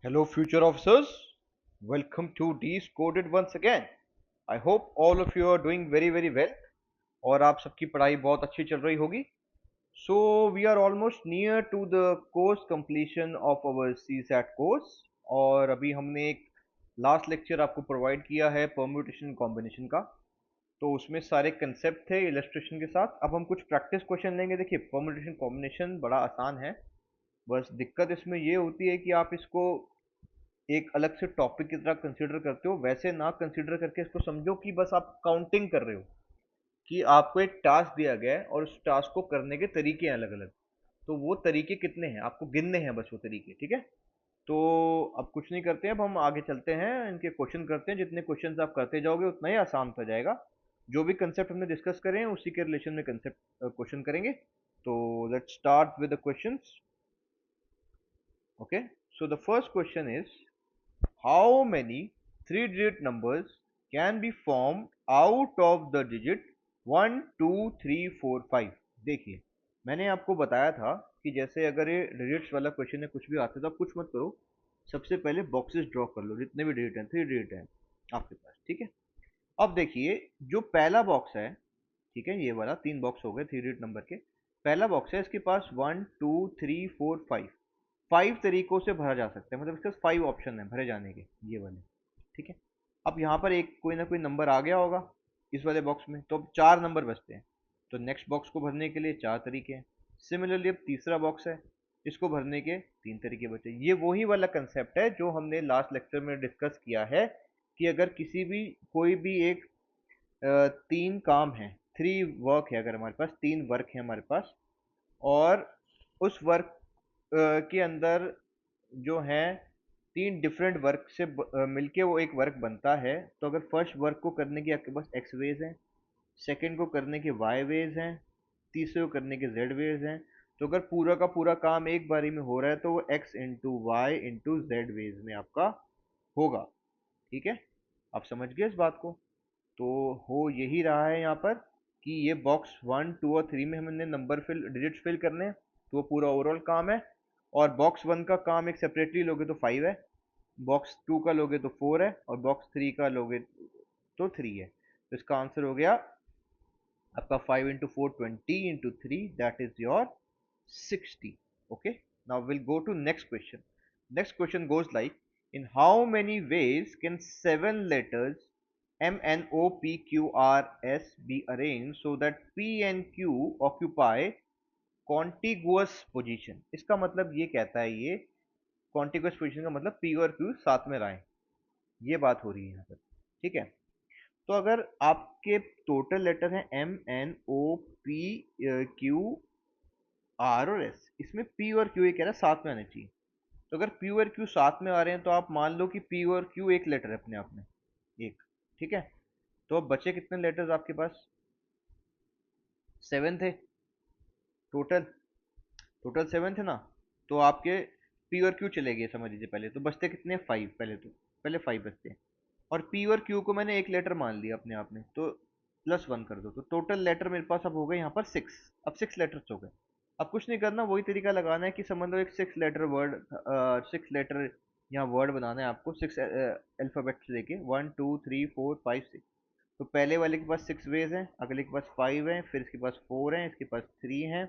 Hello, future officers. Welcome to Decoded once again. I hope all of you are doing very well और आप सबकी पढ़ाई बहुत अच्छी चल रही होगी. So we are almost near to the course completion of our CSAT course और अभी हमने एक लास्ट लेक्चर आपको प्रोवाइड किया है परम्यूटेशन कॉम्बिनेशन का. तो उसमें सारे कंसेप्ट थे इलस्ट्रेशन के साथ. अब हम कुछ प्रैक्टिस क्वेश्चन लेंगे. देखिए, परम्यूटेशन कॉम्बिनेशन बड़ा आसान है. बस दिक्कत इसमें ये होती है कि आप इसको एक अलग से टॉपिक की तरह कंसीडर करते हो. वैसे ना कंसीडर करके इसको समझो कि बस आप काउंटिंग कर रहे हो कि आपको एक टास्क दिया गया है और उस टास्क को करने के तरीके हैं अलग अलग. तो वो तरीके कितने हैं आपको गिनने हैं, बस वो तरीके. ठीक है. तो अब कुछ नहीं करते हैं, अब हम आगे चलते हैं, इनके क्वेश्चन करते हैं. जितने क्वेश्चंस आप करते जाओगे उतना ही आसान होता जाएगा. जो भी कंसेप्ट हमने डिस्कस करे हैं उसी के रिलेशन में कंसेप्ट क्वेश्चन करेंगे. तो let's start with the questions. Okay. So the first question is, how many three-digit numbers can be formed out of the digit 1, 2, 3, 4, 5? देखिए, मैंने आपको बताया था कि जैसे अगर ये डिजिट्स वाला क्वेश्चन है, कुछ भी आता है तो आप कुछ मत करो. सबसे पहले बॉक्सेस ड्रॉ कर लो, जितने भी डिजिट हैं, थ्री डिजिट हैं आपके पास. ठीक है. अब देखिए, जो पहला बॉक्स है, ठीक है, ये वाला तीन बॉक्स हो गए थ्री डिजिट नंबर के. पहला बॉक्स है, इसके पास 1, 2, 3, 4, 5. 5 तरीकों से भरा जा सकता है, मतलब इसके पास 5 ऑप्शन है भरे जाने के, ये वाले. ठीक है. अब यहाँ पर एक कोई ना कोई नंबर आ गया होगा इस वाले बॉक्स में, तो अब 4 नंबर बचते हैं. तो नेक्स्ट बॉक्स को भरने के लिए 4 तरीके हैं. सिमिलरली अब तीसरा बॉक्स है, इसको भरने के 3 तरीके बचे. ये वही वाला कंसेप्ट है जो हमने लास्ट लेक्चर में डिस्कस किया है कि अगर किसी भी कोई भी एक 3 काम है, 3 वर्क है, अगर हमारे पास 3 वर्क है हमारे पास, और उस वर्क के अंदर जो है 3 डिफरेंट वर्क से मिलके वो एक वर्क बनता है. तो अगर फर्स्ट वर्क को करने की आपके पास एक्स वेज हैं, सेकंड को करने के वाई वेज हैं, तीसरे को करने के जेड वेज हैं. तो अगर पूरा का पूरा काम एक बारी में हो रहा है तो वो x into y into z वेज में आपका होगा. ठीक है. आप समझ गए इस बात को. तो हो यही रहा है यहाँ पर कि ये बॉक्स 1, 2 और 3 में हमने नंबर फिल डिजिट्स फिल करने हैं, तो वो पूरा ओवरऑल काम है. और बॉक्स 1 का काम एक सेपरेटली लोगे तो 5 है, बॉक्स 2 का लोगे तो 4 है, और बॉक्स 3 का लोगे तो 3 है. तो इसका आंसर हो गया आपका 5 into 4, 20 into 3, that is your 60. Okay. Now will go to next question. Next question goes like, in how many ways can 7 letters M, N, O, P, Q, R, S be arranged so that P and Q occupy contiguous position? इसका मतलब ये कहता है, ये contiguous position का मतलब P और Q साथ में रहें, ये बात हो रही है यहाँ पर. ठीक है. तो अगर आपके टोटल लेटर हैं M, N, O, P, Q, R और S, इसमें P और Q ये कह रहा है साथ में आने चाहिए. तो अगर P और Q साथ में आ रहे हैं तो आप मान लो कि P और Q एक लेटर है अपने आप में, एक. ठीक है. तो अब बचे कितने लेटर्स आपके पास? 7 थे टोटल. टोटल 7 थे ना. तो आपके P और Q चले गए समझ लीजिए पहले, तो बचते कितने? 5. पहले तो पहले 5 बचते हैं. और P और Q को मैंने एक लेटर मान लिया अपने आप में, तो +1 कर दो, तो टोटल लेटर मेरे पास अब हो गए यहाँ पर 6. अब 6 लेटर्स हो गए. अब कुछ नहीं करना, वही तरीका लगाना है कि समझ लो एक 6 लेटर वर्ड, 6 लेटर यहाँ वर्ड बनाना है आपको, 6 अल्फ़ाबेट से लेके 1, 2, 3, 4, 5, 6. तो पहले वाले के पास 6 वेज हैं, अगले के पास 5 हैं, फिर इसके पास 4 हैं, इसके पास 3 हैं,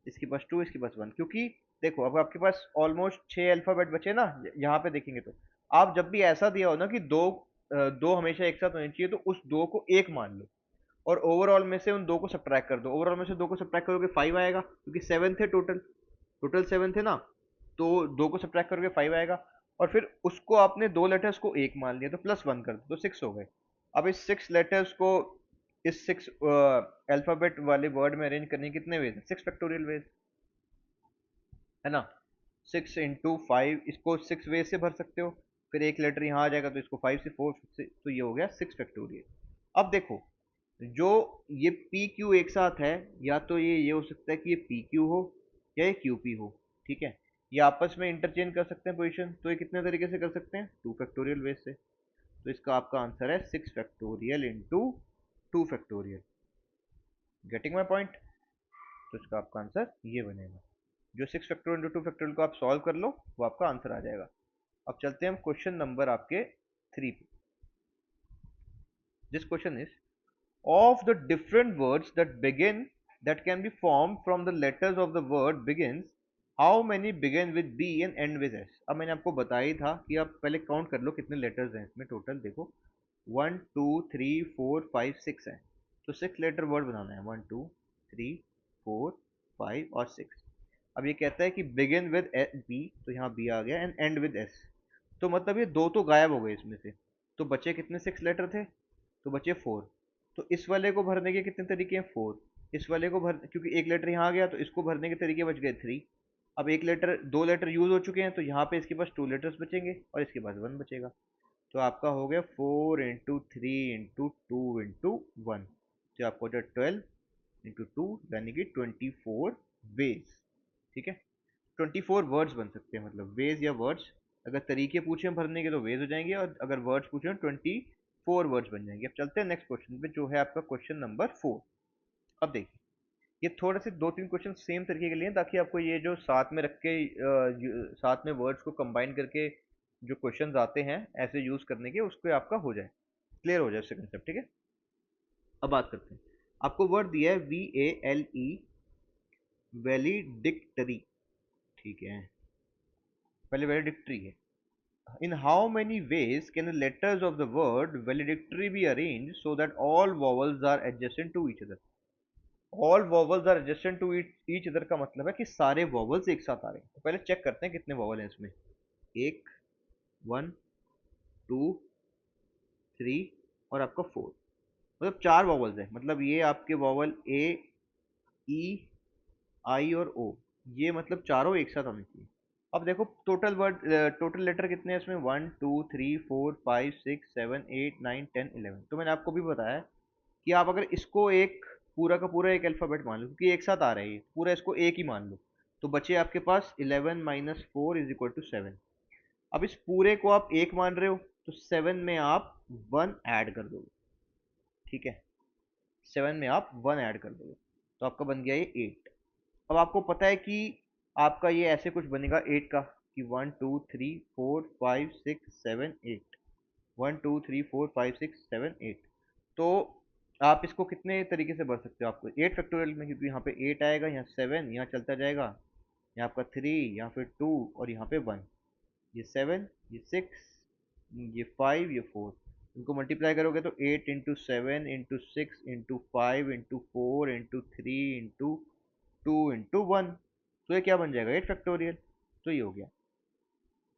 इसके पास 2, इसके पास 1. क्योंकि देखो अब आपके पास ऑलमोस्ट 6 अल्फ़ाबेट बचे ना. यहाँ पे देखेंगे तो आप जब भी ऐसा दिया हो ना कि दो हमेशा एक साथ होनी चाहिए, तो उस दो को एक मान लो और ओवरऑल में से उन दो को सब्ट्रैक्ट कर दो. ओवरऑल में से दो को सब्ट्रैक्ट करोगे 5 आएगा, क्योंकि 7 थे टोटल. टोटल 7 थे ना. तो दो को सब्ट्रैक्ट करोगे 5 आएगा. और फिर उसको आपने दो लेटर्स को एक मान लिया, तो +1 कर दो, तो 6 हो गए. अब इस 6 लेटर्स को इस 6 अल्फाबेट वाले वर्ड में अरेंज करने के कितने वेज हैं? 6 फैक्टोरियल वेज है ना. 6 इंटू 5, इसको 6 वेज से भर सकते हो. फिर एक लेटर यहाँ आ जाएगा तो इसको 5 से 4 से, तो ये हो गया 6 फैक्टोरियल. अब देखो, जो ये पी क्यू एक साथ है, या तो ये हो सकता है कि ये पी क्यू हो या ये क्यू पी हो. ठीक है. ये आपस में इंटरचेंज कर सकते हैं पोजीशन. तो ये कितने तरीके से कर सकते हैं? 2 फैक्टोरियल वेज से. तो इसका आपका आंसर है 6 factorial into 2 factorial. Getting my point. तो इसका आपका आंसर ये बनेगा. जो 6 फैक्टोरियल इंटू 2 फैक्टोरियल को आप सॉल्व कर लो, वो आपका आंसर आ जाएगा. अब चलते हैं हम क्वेश्चन नंबर आपके 3 पे। This question is, of the different words that can be formed from the letters of the word begins, how many begin with B and end with S? अब मैंने आपको बताया ही था कि आप पहले काउंट कर लो कितने लेटर्स हैं इसमें टोटल। देखो 1 2 3 4 5 6 है, तो 6 लेटर वर्ड बनाना है, 1 2 3 4 5 और 6। अब ये कहता है कि बिगिन विद बी, तो यहाँ बी आ गया, एंड एंड विद एस। तो मतलब ये दो तो गायब हो गए इसमें से, तो बचे कितने 6 लेटर थे, तो बचे 4। तो इस वाले को भरने के कितने तरीके हैं, 4। इस वाले को भर, क्योंकि एक लेटर यहाँ आ गया तो इसको भरने के तरीके बच गए 3। अब एक लेटर, दो लेटर यूज हो चुके हैं, तो यहाँ पे इसके पास 2 लेटर्स बचेंगे और इसके पास 1 बचेगा। तो आपका हो गया 4 × 3 × 2 × 1, तो आपको हो जाए 12 × 2 यानी कि 24 वेज। ठीक है, 24 वर्ड्स बन सकते हैं, मतलब वेज या वर्ड्स। अगर तरीके पूछे हैं भरने के तो वेज हो जाएंगे, और अगर वर्ड्स पूछे हैं 24 वर्ड्स बन जाएंगे। अब चलते हैं नेक्स्ट क्वेश्चन पे, जो है आपका क्वेश्चन नंबर 4। अब देखिए, ये थोड़े से 2 3 क्वेश्चन सेम तरीके के लिए हैं, ताकि आपको ये जो साथ में रख के साथ में वर्ड्स को कंबाइन करके जो क्वेश्चंस आते हैं ऐसे यूज करने के, उसको आपका हो जाए, क्लियर हो जाए उससे कंसेप्ट। ठीक है, अब बात करते हैं। आपको वर्ड दिया है VALE, वैलिडिक्टरी। ठीक है, पहले वैलिडिक्टरी है। In how many ways can the letters of the word valedictory be arranged so that all vowels are adjacent to each other? All vowels are adjacent to each other का मतलब है कि सारे vowels एक साथ आ रहे हैं। तो पहले चेक करते हैं कितने vowel हैं इसमें। एक, 1 2 3 और आपका 4, मतलब 4 vowels हैं। मतलब ये आपके vowel A, E, I और O, ये मतलब चारों एक साथ आने चाहिए। अब देखो टोटल वर्ड, टोटल लेटर कितने हैं इसमें, 1 2 3 4 5 6 7 8 9 10 11। तो मैंने आपको भी बताया कि आप अगर इसको एक पूरा का पूरा एक अल्फाबेट मान लो, क्योंकि एक साथ आ रहा है ये पूरा, इसको एक ही मान लो, तो बचे आपके पास 11 - 4 = 7। अब इस पूरे को आप एक मान रहे हो, तो 7 में आप 1 ऐड कर दोगे। ठीक है, 7 में आप 1 ऐड कर दोगे, तो आपका बन गया ये 8। अब आपको पता है कि आपका ये ऐसे कुछ बनेगा 8 का, कि 1 2 3 4 5 6 7 8, 1 2 3 4 5 6 7 8। तो आप इसको कितने तरीके से भर सकते हो, आपको 8 फैक्टोरियल में, क्योंकि यहाँ पे 8 आएगा, यहाँ 7, यहाँ चलता जाएगा, यहाँ आपका 3, यहाँ पे 2 और यहाँ पे 1। ये 7, ये 6, ये 5, ये 4, इनको मल्टीप्लाई करोगे तो 8 × 7 × 6 × 5 × 4 × 3 × 2 तो ये क्या बन जाएगा, 8 फैक्टोरियल। तो ये हो गया।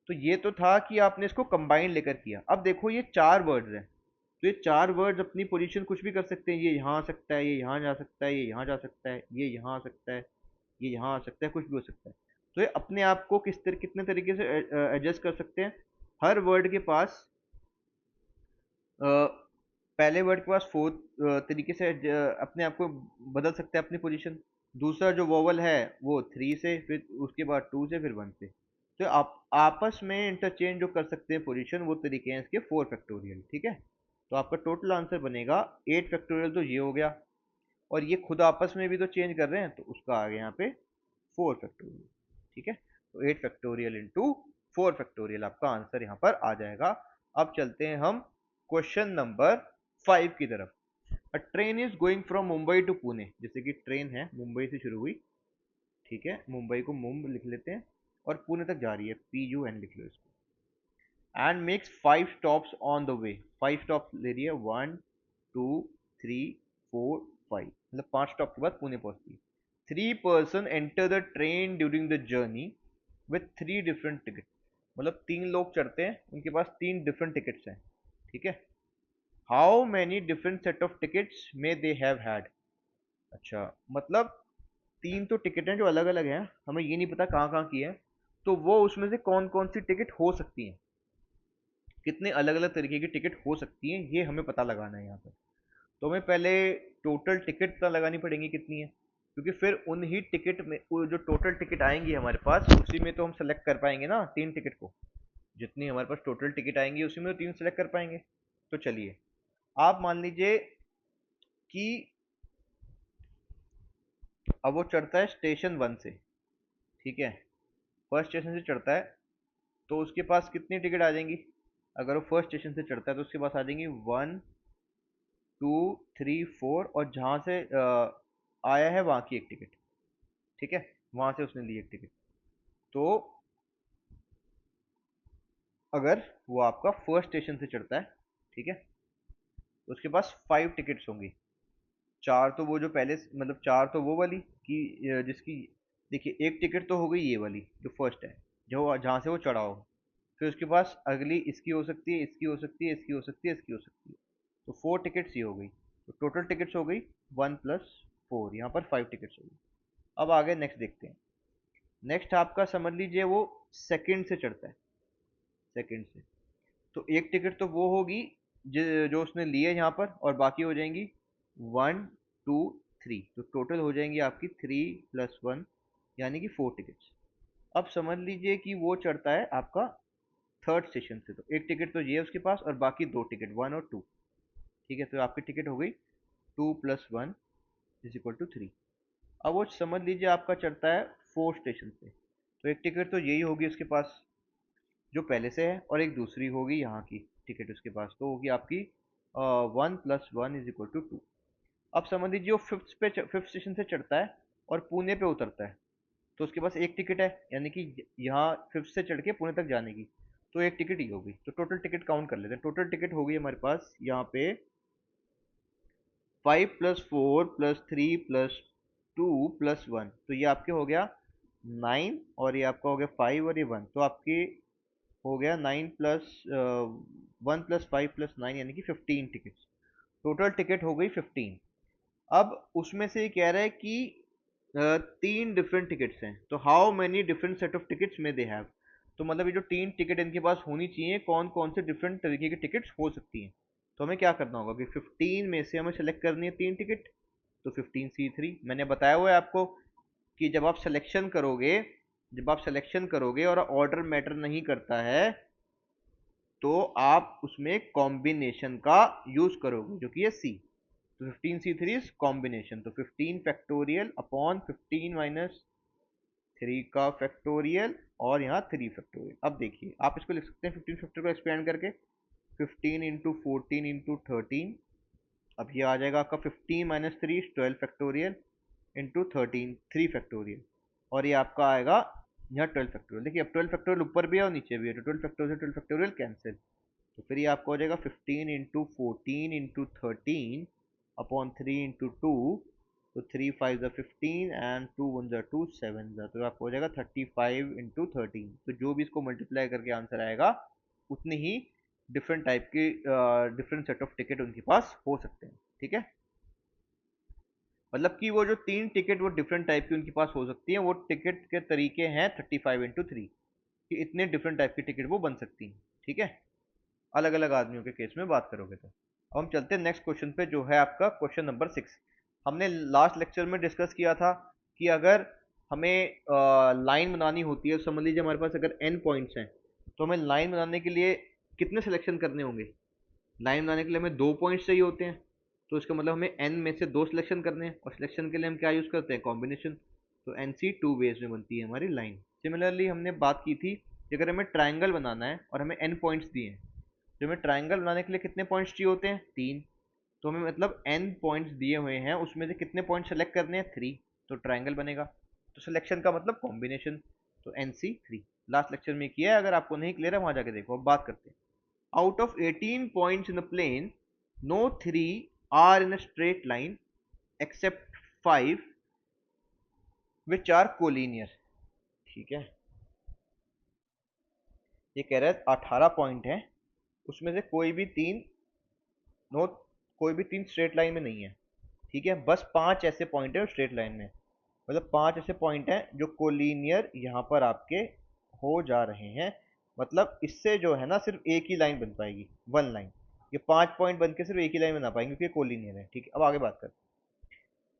तो ये तो था कि आपने इसको कंबाइन लेकर किया। अब देखो ये 4 वर्ड्स हैं, तो ये 4 वर्ड्स अपनी पोजीशन कुछ भी कर सकते हैं। ये यहाँ आ सकता है, ये यहाँ जा सकता है, ये यहाँ जा सकता है, ये यहाँ आ सकता है, ये यहाँ आ सकता है, कुछ भी हो सकता है। तो ये अपने आप को कितने तरीके से एडजस्ट कर सकते हैं। हर वर्ड के पास पहले वर्ड के पास 4 तरीके से अपने आप को बदल सकते हैं अपनी पोजीशन। दूसरा जो वोवल है वो 3 से, फिर उसके बाद 2 से, फिर 1 से। तो आप आपस में इंटरचेंज जो कर सकते हैं पोजीशन, वो तरीके हैं इसके 4 फैक्टोरियल। ठीक है, तो आपका टोटल आंसर बनेगा 8 फैक्टोरियल, तो ये हो गया। और ये खुद आपस में भी तो चेंज कर रहे हैं, तो उसका आ गया यहाँ पे 4 फैक्टोरियल। ठीक है, तो 8 फैक्टोरियल इंटू 4 फैक्टोरियल आपका आंसर यहाँ पर आ जाएगा। अब चलते हैं हम क्वेश्चन नंबर 5 की तरफ। A train is going from Mumbai to Pune, जैसे कि ट्रेन है मुंबई से शुरू हुई। ठीक है, मुंबई को मुंब लिख लेते हैं, और पुणे तक जा रही है, PUN लिख लो इसको। And makes 5 stops on the way, 5 stop ले रही है, 1 2 3 4 5, मतलब 5 स्टॉप के बाद पुणे पहुंचती है। 3 person enter the train during the journey with 3 different ticket, मतलब 3 लोग चढ़ते हैं, उनके पास 3 डिफरेंट टिकट्स हैं। ठीक है, how many different set of tickets may they have had. अच्छा, मतलब 3 तो टिकट हैं जो अलग अलग हैं, हमें ये नहीं पता कहाँ कहाँ की है, तो वो उसमें से कौन कौन सी टिकट हो सकती हैं, कितने अलग अलग तरीके की टिकट हो सकती हैं, ये हमें पता लगाना है यहाँ पर। तो हमें पहले टोटल टिकट पता लगानी पड़ेंगी कितनी है, क्योंकि फिर उन ही टिकट में वो जो टोटल टिकट आएंगी हमारे पास, उसी में तो हम सेलेक्ट कर पाएंगे ना 3 टिकट को। जितनी हमारे पास टोटल टिकट आएंगी उसी में तो 3 सेलेक्ट कर पाएंगे। तो चलिए, आप मान लीजिए कि अब वो चढ़ता है स्टेशन 1 से। ठीक है, फर्स्ट स्टेशन से चढ़ता है, तो उसके पास कितनी टिकट आ जाएंगी? अगर वो फर्स्ट स्टेशन से चढ़ता है तो उसके पास आ जाएंगी 1 2 3 4, और जहाँ से आया है वहाँ की एक टिकट। ठीक है, वहाँ से उसने ली एक टिकट। तो अगर वो आपका फर्स्ट स्टेशन से चढ़ता है, ठीक है, तो उसके पास 5 टिकट्स होंगी। चार तो वो जो पहले मतलब चार तो वो वाली कि जिसकी, देखिए एक टिकट तो हो गई ये वाली जो फर्स्ट है, जो जहाँ से वो चढ़ा हो। फिर उसके पास अगली इसकी हो सकती है, इसकी हो सकती है, इसकी हो सकती है, इसकी हो सकती है। तो 4 टिकट्स ये हो गई। तो टोटल टिकट्स हो गई 1 + 4, यहाँ पर 5 टिकट्स हो गई। अब आगे नेक्स्ट देखते हैं। नेक्स्ट आपका समझ लीजिए वो सेकंड से चढ़ता है, सेकंड से। तो एक टिकट तो वो होगी जो उसने ली है यहाँ पर, और बाकी हो जाएंगी 1 2 3। तो टोटल हो जाएंगी आपकी 3 + 1, यानी कि 4 टिकट्स। अब समझ लीजिए कि वो चढ़ता है आपका थर्ड स्टेशन से, तो एक टिकट तो ये है उसके पास, और बाकी 2 टिकट 1 और 2। ठीक है, तो आपकी टिकट हो गई 2 + 1 = 3। अब वो समझ लीजिए आपका चढ़ता है फोर्थ स्टेशन से, तो एक टिकट तो यही होगी उसके पास जो पहले से है, और एक दूसरी होगी यहाँ की टिकट उसके पास, तो होगी आपकी 1 + 1 = 2। अब समझ लीजिए वो फिफ्थ स्टेशन से चढ़ता है और पुणे पे उतरता है, तो उसके पास एक टिकट है, यानी कि यहाँ फिफ्थ से चढ़ के पुणे तक जाने की। तो एक टिकट ही होगी। तो टोटल टिकट काउंट कर लेते हैं। टोटल टिकट होगी हमारे पास यहाँ पे 5 + 4 + 3 + 1, तो ये आपके हो गया 9, और ये आपका हो गया 5 और ये 1, तो आपके हो गया 1 + 5 + 9, यानी कि 15 टिकट्स। टोटल टिकट हो गई 15। अब उसमें से ये कह रहा है कि 3 डिफरेंट टिकट्स हैं, तो how many different set of tickets में दे हैव। तो मतलब ये जो 3 टिकट इनके पास होनी चाहिए, कौन कौन से डिफरेंट तरीके की टिकट्स हो सकती हैं। तो हमें क्या करना होगा कि 15 में से हमें सेलेक्ट करनी है 3 टिकट। तो 15C3 मैंने बताया हुआ है आपको कि जब आप सिलेक्शन करोगे और ऑर्डर मैटर नहीं करता है, तो आप उसमें कॉम्बिनेशन का यूज करोगे, जो कि है सी। तो 15C3 इज कॉम्बिनेशन, तो 15 फैक्टोरियल अपॉन 15 - 3 का फैक्टोरियल, और यहाँ 3 फैक्टोरियल। अब देखिए आप इसको लिख सकते हैं 15 फैक्टोरियल को एक्सपेंड करके 15 × 14 × 13। अब ये आ जाएगा आपका 15 - 3 12 फैक्टोरियल इंटू 13 3 फैक्टोरियल, और ये आपका आएगा यहाँ 12 फैक्टोरियल। देखिए अब 12 फैक्टोरियल ऊपर भी है और नीचे भी है, तो 12 फैक्टोरियल कैंसिल। तो फिर ये आपका हो जाएगा 15 × 14 × 13 अपॉन 3 × 2। तो 3 × 5 = 15 एंड 2 × 1 = 2 7 तो आपको हो जाएगा 35 × 13। तो जो भी इसको मल्टीप्लाई करके आंसर आएगा, उतनी ही डिफरेंट टाइप के डिफरेंट सेट ऑफ टिकट उनके पास हो सकते हैं। ठीक है, मतलब कि वो जो 3 टिकट वो डिफरेंट टाइप की उनके पास हो सकती है, वो टिकट के तरीके हैं 35 × 3, कि इतने डिफरेंट टाइप की टिकट वो बन सकती हैं। ठीक है, अलग अलग आदमियों के केस में बात करोगे तो। अब हम चलते हैं नेक्स्ट क्वेश्चन पे, जो है आपका क्वेश्चन नंबर 6। हमने लास्ट लेक्चर में डिस्कस किया था कि अगर हमें लाइन बनानी होती है, समझ लीजिए हमारे पास अगर n पॉइंट्स हैं, तो हमें लाइन बनाने के लिए कितने सिलेक्शन करने होंगे? लाइन बनाने के लिए हमें 2 पॉइंट्स चाहिए होते हैं, तो इसका मतलब हमें n में से 2 सिलेक्शन करने हैं, और सिलेक्शन के लिए हम क्या यूज़ करते हैं? कॉम्बिनेशन। तो NC 2 वेज में बनती है हमारी लाइन। सिमिलरली हमने बात की थी कि अगर हमें ट्राइंगल बनाना है और हमें n पॉइंट्स दिए हैं, तो हमें ट्राइंगल बनाने के लिए कितने पॉइंट्स चाहिए होते हैं? 3। तो हमें मतलब n पॉइंट्स दिए हुए हैं, उसमें से कितने पॉइंट सेलेक्ट करने हैं? 3। तो ट्राइंगल बनेगा। तो सिलेक्शन का मतलब कॉम्बिनेशन। तो NC 3 लास्ट लेक्चर में किया है, अगर आपको नहीं क्लियर है वहां जाके देखो। अब बात करते हैं, out of 18 points in the plane, no 3 are in a straight line except 5 which are collinear। ठीक है, ये कह रहा है 18 पॉइंट है, उसमें से नो कोई भी 3 स्ट्रेट लाइन में नहीं है। ठीक है, बस 5 ऐसे पॉइंट है स्ट्रेट लाइन में, मतलब 5 ऐसे पॉइंट हैं जो कोलिनियर यहाँ पर आपके हो जा रहे हैं। मतलब इससे जो है ना सिर्फ एक ही लाइन बन पाएगी, वन लाइन। ये 5 पॉइंट बन के सिर्फ एक ही लाइन बना पाएंगे क्योंकि कोलिनियर है। ठीक है, अब आगे बात करते हैं,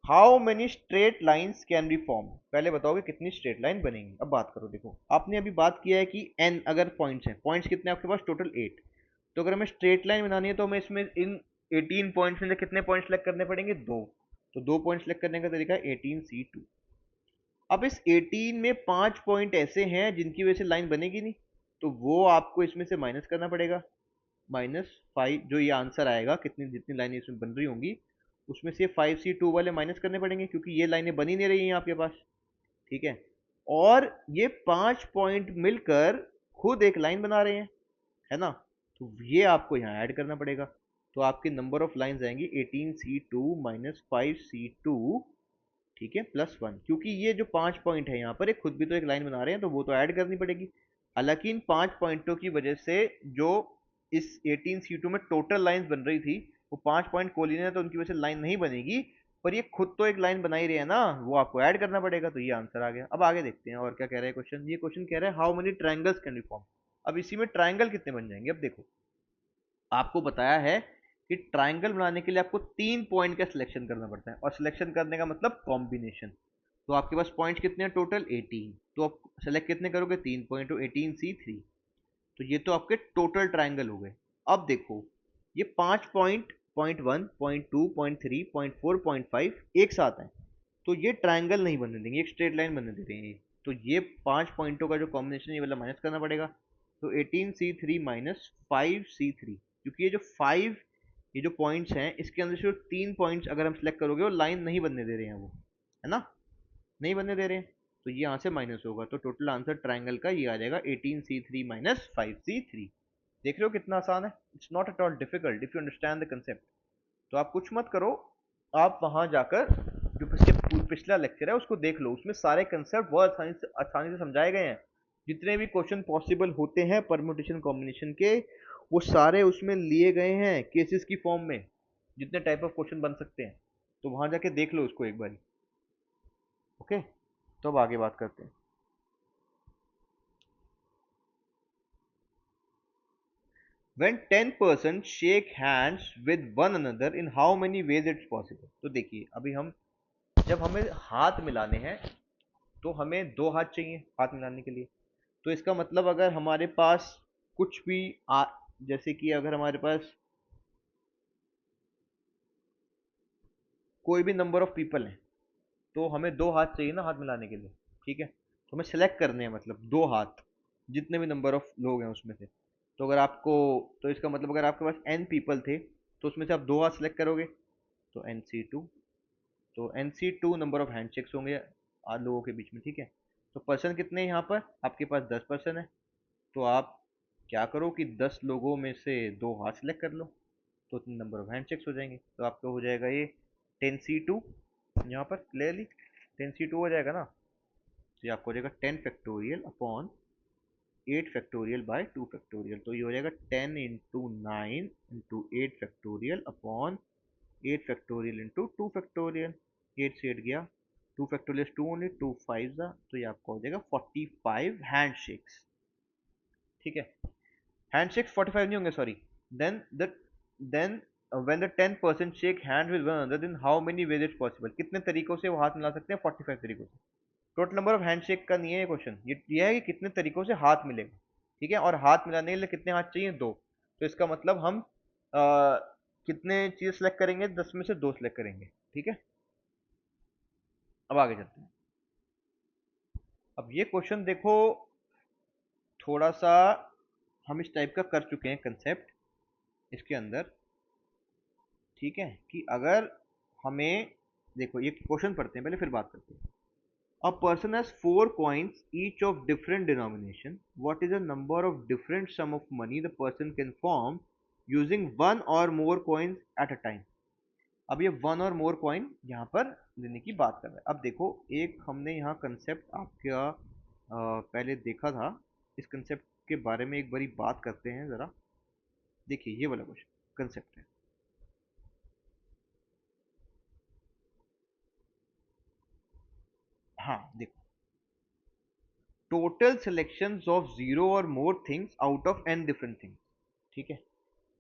how many straight lines can be form. पहले बताओगे कितनी स्ट्रेट लाइन बनेंगी। अब बात करो, देखो आपने अभी बात किया है कि n अगर पॉइंट्स हैं, पॉइंट्स कितने आपके पास? टोटल 8। तो अगर हमें स्ट्रेट लाइन बनानी है तो हमें इसमें इन 18 पॉइंट्स में से कितने पॉइंट सेलेक्ट करने पड़ेंगे? 2। तो 2 पॉइंट सेलेक्ट करने का तरीका है 18C2। अब इस 18 में 5 पॉइंट ऐसे हैं जिनकी वजह से लाइन बनेगी नहीं, तो वो आपको इसमें से माइनस करना पड़ेगा। -5 जो ये आंसर आएगा, कितनी जितनी लाइनें इसमें बन रही होंगी उसमें से 5C2 वाले माइनस करने पड़ेंगे, क्योंकि ये लाइनें बन ही नहीं रही हैं आपके पास। ठीक है, और ये 5 पॉइंट मिलकर खुद एक लाइन बना रहे हैं, है ना। तो ये आपको यहाँ ऐड करना पड़ेगा। तो आपके नंबर ऑफ लाइंस आएंगी 18C2 -5C2, ठीक है, +1, क्योंकि ये जो 5 पॉइंट है यहाँ पर, एक खुद भी तो एक लाइन बना रहे हैं, तो वो तो ऐड करनी पड़ेगी। हालांकि इन 5 पॉइंटों की वजह से जो इस 18C2 में टोटल लाइंस बन रही थी, वो 5 पॉइंट कोलिनियर, तो उनकी वजह से लाइन नहीं बनेगी, पर ये खुद तो एक लाइन बना ही रहे हैं ना, वो आपको ऐड करना पड़ेगा। तो ये आंसर आ गया। अब आगे देखते हैं और क्या कह रहा है क्वेश्चन। ये क्वेश्चन कह रहा है how many triangles can be form. अब इसी में ट्रायंगल कितने बन जाएंगे। अब देखो, आपको बताया है कि ट्रायंगल बनाने के लिए आपको 3 पॉइंट का सिलेक्शन करना पड़ता है, और सिलेक्शन करने का मतलब कॉम्बिनेशन। तो आपके पास पॉइंट कितने हैं टोटल 18, तो आप सेलेक्ट कितने करोगे, 3 पॉइंट, तो 18C3। तो ये तो आपके टोटल ट्रायंगल हो गए। अब देखो, ये 5 पॉइंट, .1, .2, .3, .4, .5 एक साथ हैं, तो ये ट्रायंगल नहीं बनने देंगे, एक स्ट्रेट लाइन बनने दे रहे हैं। तो ये 5 पॉइंटों का जो कॉम्बिनेशन है, ये वाला माइनस करना पड़ेगा। तो 18C3 -5C3, क्योंकि ये जो 5, ये जो पॉइंट्स हैं, इसके अंदर से 3 पॉइंट्स अगर हम सेलेक्ट करोगे, वो लाइन नहीं बनने दे रहे हैं, वो, है ना, नहीं बनने दे रहे हैं। तो ये यहाँ से माइनस होगा, तो टोटल आंसर ट्राइंगल का ये आ जाएगा 18C3 -5C3। देख रहे हो कितना आसान है। It's not at all difficult if you understand the concept. तो आप कुछ मत करो, आप वहां जाकर जो पिछला लेक्चर है उसको देख लो, उसमें सारे कंसेप्ट बहुत आसानी से समझाए गए हैं। जितने भी क्वेश्चन पॉसिबल होते हैं परम्यूटेशन कॉम्बिनेशन के, वो सारे उसमें लिए गए हैं केसेस की फॉर्म में, जितने टाइप ऑफ क्वेश्चन बन सकते हैं। तो वहां जाके देख लो उसको एक बार। ओके, तो अब आगे बात करते हैं। When 10% shake hands with one another, in how many ways it's possible? तो देखिए, अभी हम जब हमें हाथ मिलाने हैं, तो हमें दो हाथ चाहिए हाथ मिलाने के लिए। तो इसका मतलब अगर हमारे पास कुछ भी जैसे कि अगर हमारे पास कोई भी नंबर ऑफ पीपल हैं, तो हमें दो हाथ चाहिए ना हाथ मिलाने के लिए। ठीक है, तो हमें सेलेक्ट करने हैं, मतलब दो हाथ, जितने भी नंबर ऑफ लोग हैं उसमें से। तो अगर आपको, तो इसका मतलब अगर आपके पास n पीपल थे, तो उसमें से आप दो हाथ सेलेक्ट करोगे, तो NC2। तो NC2 नंबर ऑफ हैंडशेक्स होंगे आठ लोगों के बीच में। ठीक है, तो पर्सन कितने हैं यहाँ पर, आपके पास 10 पर्सन है। तो आप क्या करो कि 10 लोगों में से दो हाथ सेलेक्ट कर लो, तो उतने नंबर ऑफ हैंडशेक्स हो जाएंगे। तो आपका हो जाएगा ये 10C2, यहाँ पर क्लियरली 10C2 हो जाएगा ना। तो ये आपको हो जाएगा 10 फैक्टोरियल अपॉन 8 फैक्टोरियल/2 फैक्टोरियल। तो ये हो जाएगा 10 × 9 × 8 फैक्टोरियल अपॉन 8 फैक्टोरियल × 2 फैक्टोरियल। 8 से 8 गया, 2 फैक्टोरियल 2 ओनली, 2 5 ज़ा, तो ये आपका हो जाएगा 45 हैंडशेक्स। ठीक है, हैंडशेक्स 45 नहीं होंगे, sorry. Then when the 10% shake hand with one another, then how many ways it's possible, कितने तरीकों से वो हाथ मिला सकते हैं, 45 तरीकों से। टोटल नंबर ऑफ हैंडशेक का नहीं है ये क्वेश्चन, ये है कि कितने तरीकों से हाथ मिलेगा। ठीक है, और हाथ मिलाने के लिए कितने हाथ चाहिए, दो। तो इसका मतलब हम कितने चीज सेलेक्ट करेंगे, 10 में से दो सेलेक्ट करेंगे। ठीक है, अब आगे चलते हैं। अब ये क्वेश्चन देखो, थोड़ा सा हम इस टाइप का कर चुके हैं कंसेप्ट इसके अंदर। ठीक है, कि अगर हमें, देखो ये क्वेश्चन पढ़ते हैं पहले, फिर बात करते हैं। A person has four coins, each of different denomination. What is the number of different sum of money the person can form using one or more coins at a time? अब ये one और मोर coin यहाँ पर देने की बात कर रहा है। अब देखो, एक हमने यहाँ कंसेप्ट आपका पहले देखा था, इस कंसेप्ट के बारे में एक बारी बात करते हैं जरा। देखिए ये वाला क्वेश्चन कंसेप्ट है। हाँ देखो, टोटल सिलेक्शंस ऑफ जीरो और more things out of n different things. ठीक है,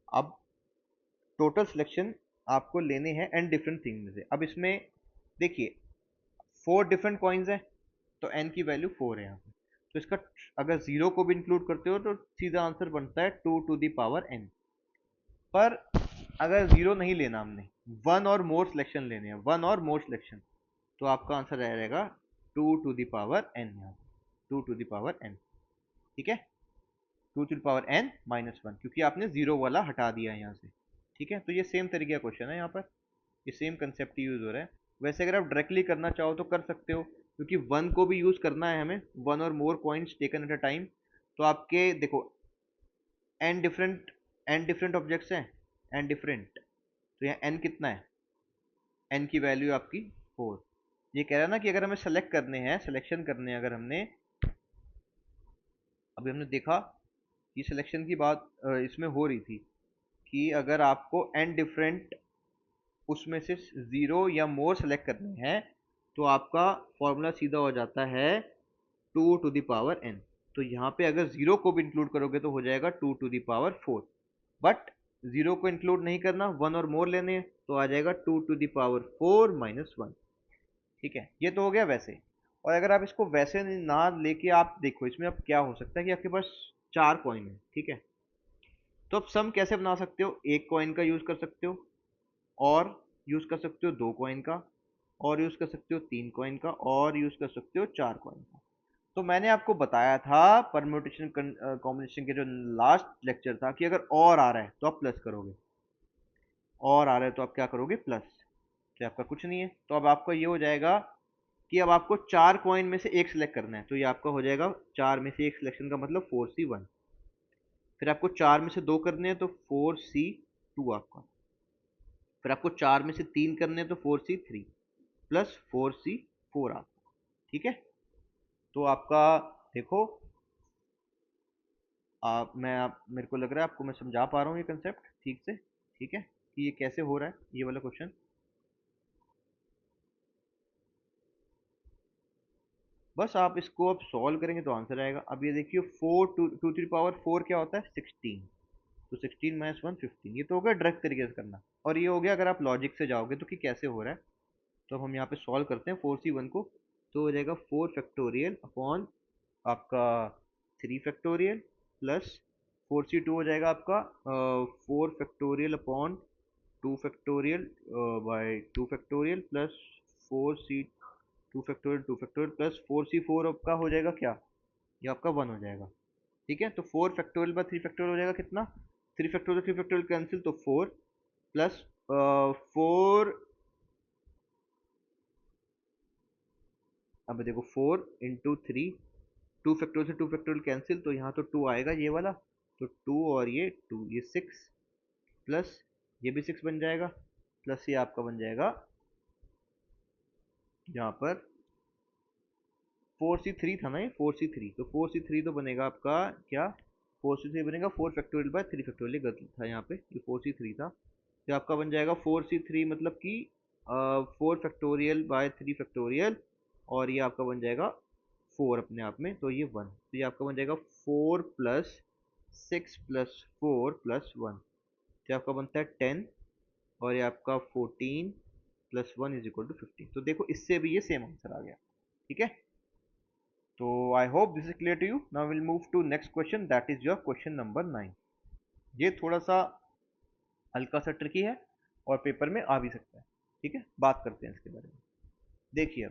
अब टोटल सिलेक्शन आपको लेने हैं n डिफरेंट थिंग में से। अब इसमें देखिए, 4 डिफरेंट कॉइन्स हैं, तो n की वैल्यू 4 है यहाँ पे। तो इसका अगर जीरो को भी इंक्लूड करते हो, तो सीधा आंसर बनता है 2 टू द पावर n। पर अगर जीरो नहीं लेना हमने, वन और मोर सिलेक्शन लेने हैं, वन और मोर सिलेक्शन, तो आपका आंसर आ जाएगा 2 टू द पावर n, यहाँ 2 टू द पावर n। ठीक है, 2n-1, क्योंकि आपने जीरो वाला हटा दिया है यहाँ से। ठीक है, तो ये सेम तरीके का क्वेश्चन है, यहाँ पर ये सेम कंसेप्ट यूज हो रहा है। वैसे अगर आप डायरेक्टली करना चाहो तो कर सकते हो, क्योंकि वन को भी यूज करना है हमें, वन और more coins taken at a time. तो आपके देखो एन डिफरेंट ऑब्जेक्ट्स हैं, एन डिफरेंट, तो यहाँ एन कितना है, एन की वैल्यू आपकी 4। ये कह रहा है ना कि अगर हमें सेलेक्ट करने हैं, सिलेक्शन करने हैं, अगर हमने अभी हमने देखा कि सिलेक्शन की बात इसमें हो रही थी कि अगर आपको एन डिफरेंट उसमें से जीरो या मोर सेलेक्ट करने हैं, तो आपका फॉर्मूला सीधा हो जाता है 2 टू द पावर n। तो यहाँ पे अगर जीरो को भी इंक्लूड करोगे तो हो जाएगा 2 to the power 4। But zero को इंक्लूड नहीं करना, वन और मोर लेने हैं, तो आ जाएगा 2 टू द पावर 4 - 1। ठीक है, ये तो हो गया वैसे। और अगर आप इसको वैसे ना लेके आप देखो, इसमें अब क्या हो सकता है कि आपके पास 4 कॉइन है। ठीक है, तो अब सम कैसे बना सकते हो, एक कॉइन का यूज कर सकते हो, और यूज कर सकते हो 2 कॉइन का, और यूज कर सकते हो 3 कॉइन का, और यूज कर सकते हो 4 कॉइन का। तो मैंने आपको बताया था परम्यूटेशन कॉम्बिनेशन के जो लास्ट लेक्चर था कि अगर और आ रहा है तो आप प्लस करोगे, और आ रहा है तो आप क्या करोगे, प्लस। तो आपका कुछ नहीं है, तो अब आपका ये हो जाएगा कि अब आपको 4 कॉइन में से एक सिलेक्ट करना है, तो ये आपका हो जाएगा 4 में से एक सिलेक्शन का मतलब 4c1। फिर आपको 4 में से 2 करने हैं तो 4c2 आपका। फिर आपको 4 में से 3 करने हैं तो 4c3 प्लस 4c4 आपका। ठीक है, तो आपका देखो, आप मेरे को लग रहा है आपको मैं समझा पा रहा हूँ ये कंसेप्ट ठीक से। ठीक है, कि ये कैसे हो रहा है ये वाला क्वेश्चन। बस आप इसको अब सॉल्व करेंगे तो आंसर आएगा। अब ये देखिए 4 टू द पावर 4 क्या होता है, 16। तो 16 - 1 15, ये तो हो गया डायरेक्ट तरीके से करना। और ये हो गया अगर आप लॉजिक से जाओगे तो कि कैसे हो रहा है। तो हम यहाँ पे सॉल्व करते हैं 4c1 को। तो हो जाएगा 4 फैक्टोरियल अपॉन आपका 3 फैक्टोरियल प्लस 4c2 हो जाएगा आपका 4 factorial upon 2 factorial by 2 factorial plus 4c 2 factorial plus 4c4 आपका हो जाएगा क्या, ये आपका 1 हो जाएगा। ठीक है, तो 4 फैक्टोरियल बाय 3 फैक्टोरियल हो जाएगा कितना, 3 फैक्टोरियल कैंसिल, तो 4 प्लस 4। अब देखो 4 × 3, 2 फैक्टोरियल से 2 फैक्टोरियल कैंसिल, तो यहाँ तो 2 आएगा ये वाला, तो 2 और ये 2, ये 6 प्लस ये भी 6 बन जाएगा, प्लस ये आपका बन जाएगा यहाँ पर 4c3 था ना, ये 4c3, तो 4c3 तो बनेगा आपका क्या, 4c3 बनेगा 4 फैक्टोरियल बाय 3 फैक्टोरियल, गलत था यहाँ पे, ये 4c3 था। तो आपका बन जाएगा 4c3 मतलब कि 4 फैक्टोरियल बाय 3 फैक्टोरियल, और ये आपका बन जाएगा 4 अपने आप में, तो ये 1। तो ये आपका बन जाएगा 4 प्लस 6 प्लस 4 प्लस 1, तो आपका बनता है 10, और ये आपका 14 प्लस 1 इज इक्वल टू 15। तो देखो इससे भी ये सेम आंसर आ गया। ठीक है, तो I hope this is clear to you. Now will move to next question, that is your question number 9। ये थोड़ा सा हल्का सा ट्रिकी है और पेपर में आ भी सकता है। ठीक है, बात करते हैं इसके बारे में। देखिए,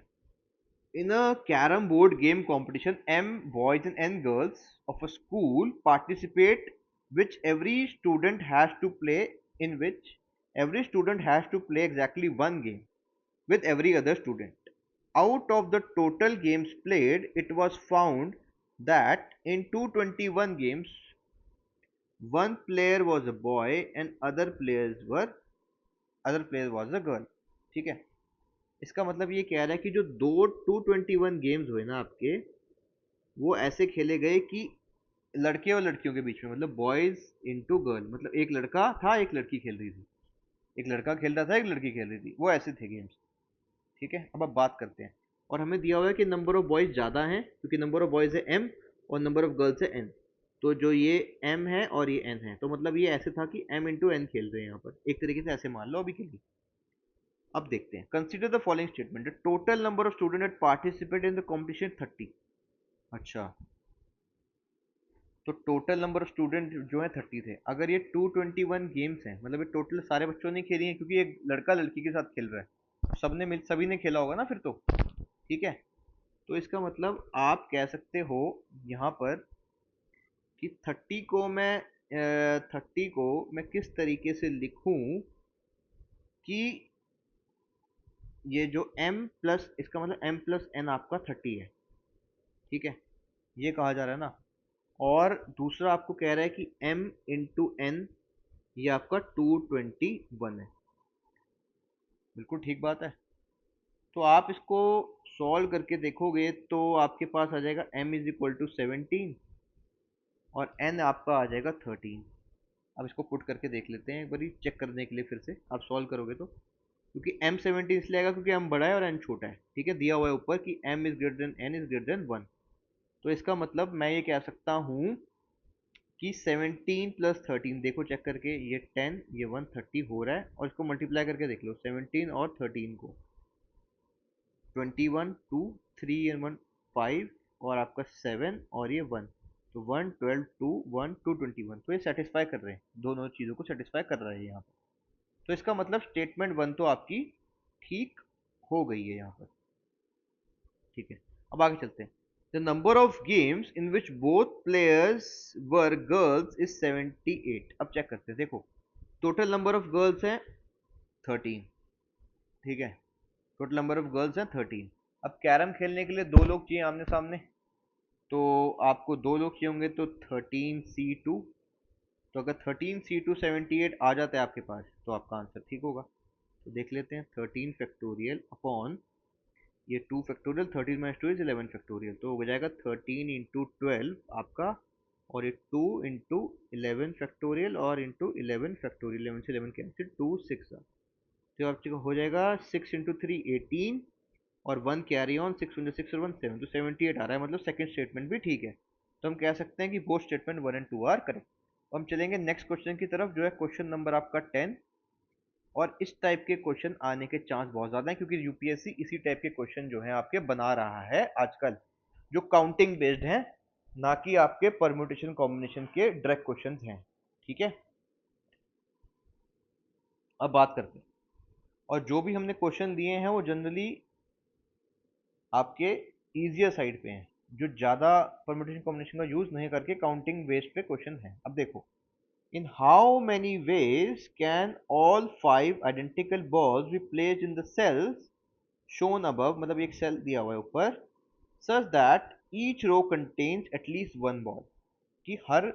in a carom board game competition, m boys and n girls of a school participate, which every student has to play in which every student has to play exactly one game with every other student. Out of the total games played, it was found that in 221 games, one player was a boy and other player was a girl. ठीक है, इसका मतलब ये कह रहा है कि जो दो 221 गेम्स हुए ना आपके, वो ऐसे खेले गए कि लड़के और लड़कियों के बीच में, मतलब बॉयज इनटू गर्ल, मतलब एक लड़का था एक लड़की खेल रही थी, एक लड़का खेल रहा था एक लड़की खेल रही थी, वो ऐसे थे गेम्स। ठीक है, अब बात करते हैं। और हमें दिया हुआ है कि नंबर ऑफ बॉयज ज़्यादा हैं, क्योंकि नंबर ऑफ बॉयज है m और नंबर ऑफ गर्ल्स है n। तो जो ये m है और ये n है, तो मतलब ये ऐसे था कि m इंटू n खेल रहे हैं यहाँ पर, एक तरीके से ऐसे मान लो अभी के लिए। अब देखते हैं, consider the following statement, the total number of student at participate in the competition 30। अच्छा, तो टोटल नंबर ऑफ स्टूडेंट जो है 30 थे। अगर ये 221 गेम्स हैं, मतलब ये टोटल सारे बच्चों ने खेली हैं, क्योंकि एक लड़का लड़की के साथ खेल रहा है, सभी ने खेला होगा ना फिर तो। ठीक है, तो इसका मतलब आप कह सकते हो यहाँ पर कि 30 को मैं किस तरीके से लिखूं कि ये जो m प्लस, इसका मतलब m प्लस n आपका 30 है, ठीक है, ये कहा जा रहा है ना। और दूसरा आपको कह रहा है कि m इंटू n ये आपका 221 है। बिल्कुल ठीक बात है। तो आप इसको सॉल्व करके देखोगे तो आपके पास आ जाएगा m इज इक्वल टू 17 और n आपका आ जाएगा 13। अब इसको पुट करके देख लेते हैं एक बार चेक करने के लिए, फिर से आप सॉल्व करोगे तो, क्योंकि m 17 इसलिए आएगा क्योंकि m बड़ा है और n छोटा है, ठीक है, दिया हुआ है ऊपर कि m is greater than n is greater than 1। तो इसका मतलब मैं ये कह सकता हूँ कि 17 प्लस 13, देखो चेक करके, ये 10 ये 130 हो रहा है, और इसको मल्टीप्लाई करके देख लो 17 और 13 को, 21 2 3 एंड 1 5 और आपका 7 और ये 1, तो 1 12 2 1 2 21, तो ये सेटिस्फाई कर रहे हैं, दोनों चीज़ों को सेटिस्फाई कर रहा है यहाँ पर। तो इसका मतलब स्टेटमेंट 1 तो आपकी ठीक हो गई है यहाँ पर, ठीक है। अब आगे चलते हैं। The number of games in which both players were girls is 78। अब चेक करते हैं, देखो टोटल नंबर ऑफ गर्ल्स हैं 13, ठीक है, टोटल नंबर ऑफ गर्ल्स हैं 13। अब कैरम खेलने के लिए दो लोग चाहिए आमने सामने, तो आपको दो लोग चाहिए होंगे, तो 13C2, तो अगर 13C2 78 आ जाता है आपके पास तो आपका आंसर ठीक होगा। तो देख लेते हैं, 13 फैक्टोरियल अपॉन ये 2 फैक्टोरियल, 13 माइनस 2 इज 11 फैक्टोरियल, तो हो जाएगा 13 इंटू 12 आपका, और ये 2 इंटू 11 फैक्टोरियल और इंटू 11 फैक्टोरियल, 11 से 11 कैंसिल, 2 6, तो आपका हो जाएगा 6 इंटू 3 18 और 1 कैरी ऑन, 6 इंटू 6 और 1 7, तो 78 आ रहा है, मतलब सेकंड स्टेटमेंट भी ठीक है। तो हम कह सकते हैं कि both statement 1 and 2 are correct. हम चलेंगे नेक्स्ट क्वेश्चन की तरफ, जो है क्वेश्चन नंबर आपका 10। और इस टाइप के क्वेश्चन आने के चांस बहुत ज़्यादा हैं, क्योंकि यूपीएससी इसी टाइप के क्वेश्चन जो हैं आपके बना रहा है आजकल, जो काउंटिंग बेस्ड हैं, ना कि आपके परम्यूटेशन कॉम्बिनेशन के डायरेक्ट क्वेश्चन हैं, ठीक है। अब बात करते हैं, और जो भी हमने क्वेश्चन दिए हैं वो जनरली आपके इजियर साइड पे हैं, जो ज़्यादा परम्यूटेशन कॉम्बिनेशन का यूज़ नहीं करके काउंटिंग बेस्ड पे क्वेश्चन हैं। अब देखो, in how many ways can all 5 identical balls be placed in the cells shown above, मतलब एक सेल दिया हुआ है ऊपर, such that each row contains at least one ball, कि हर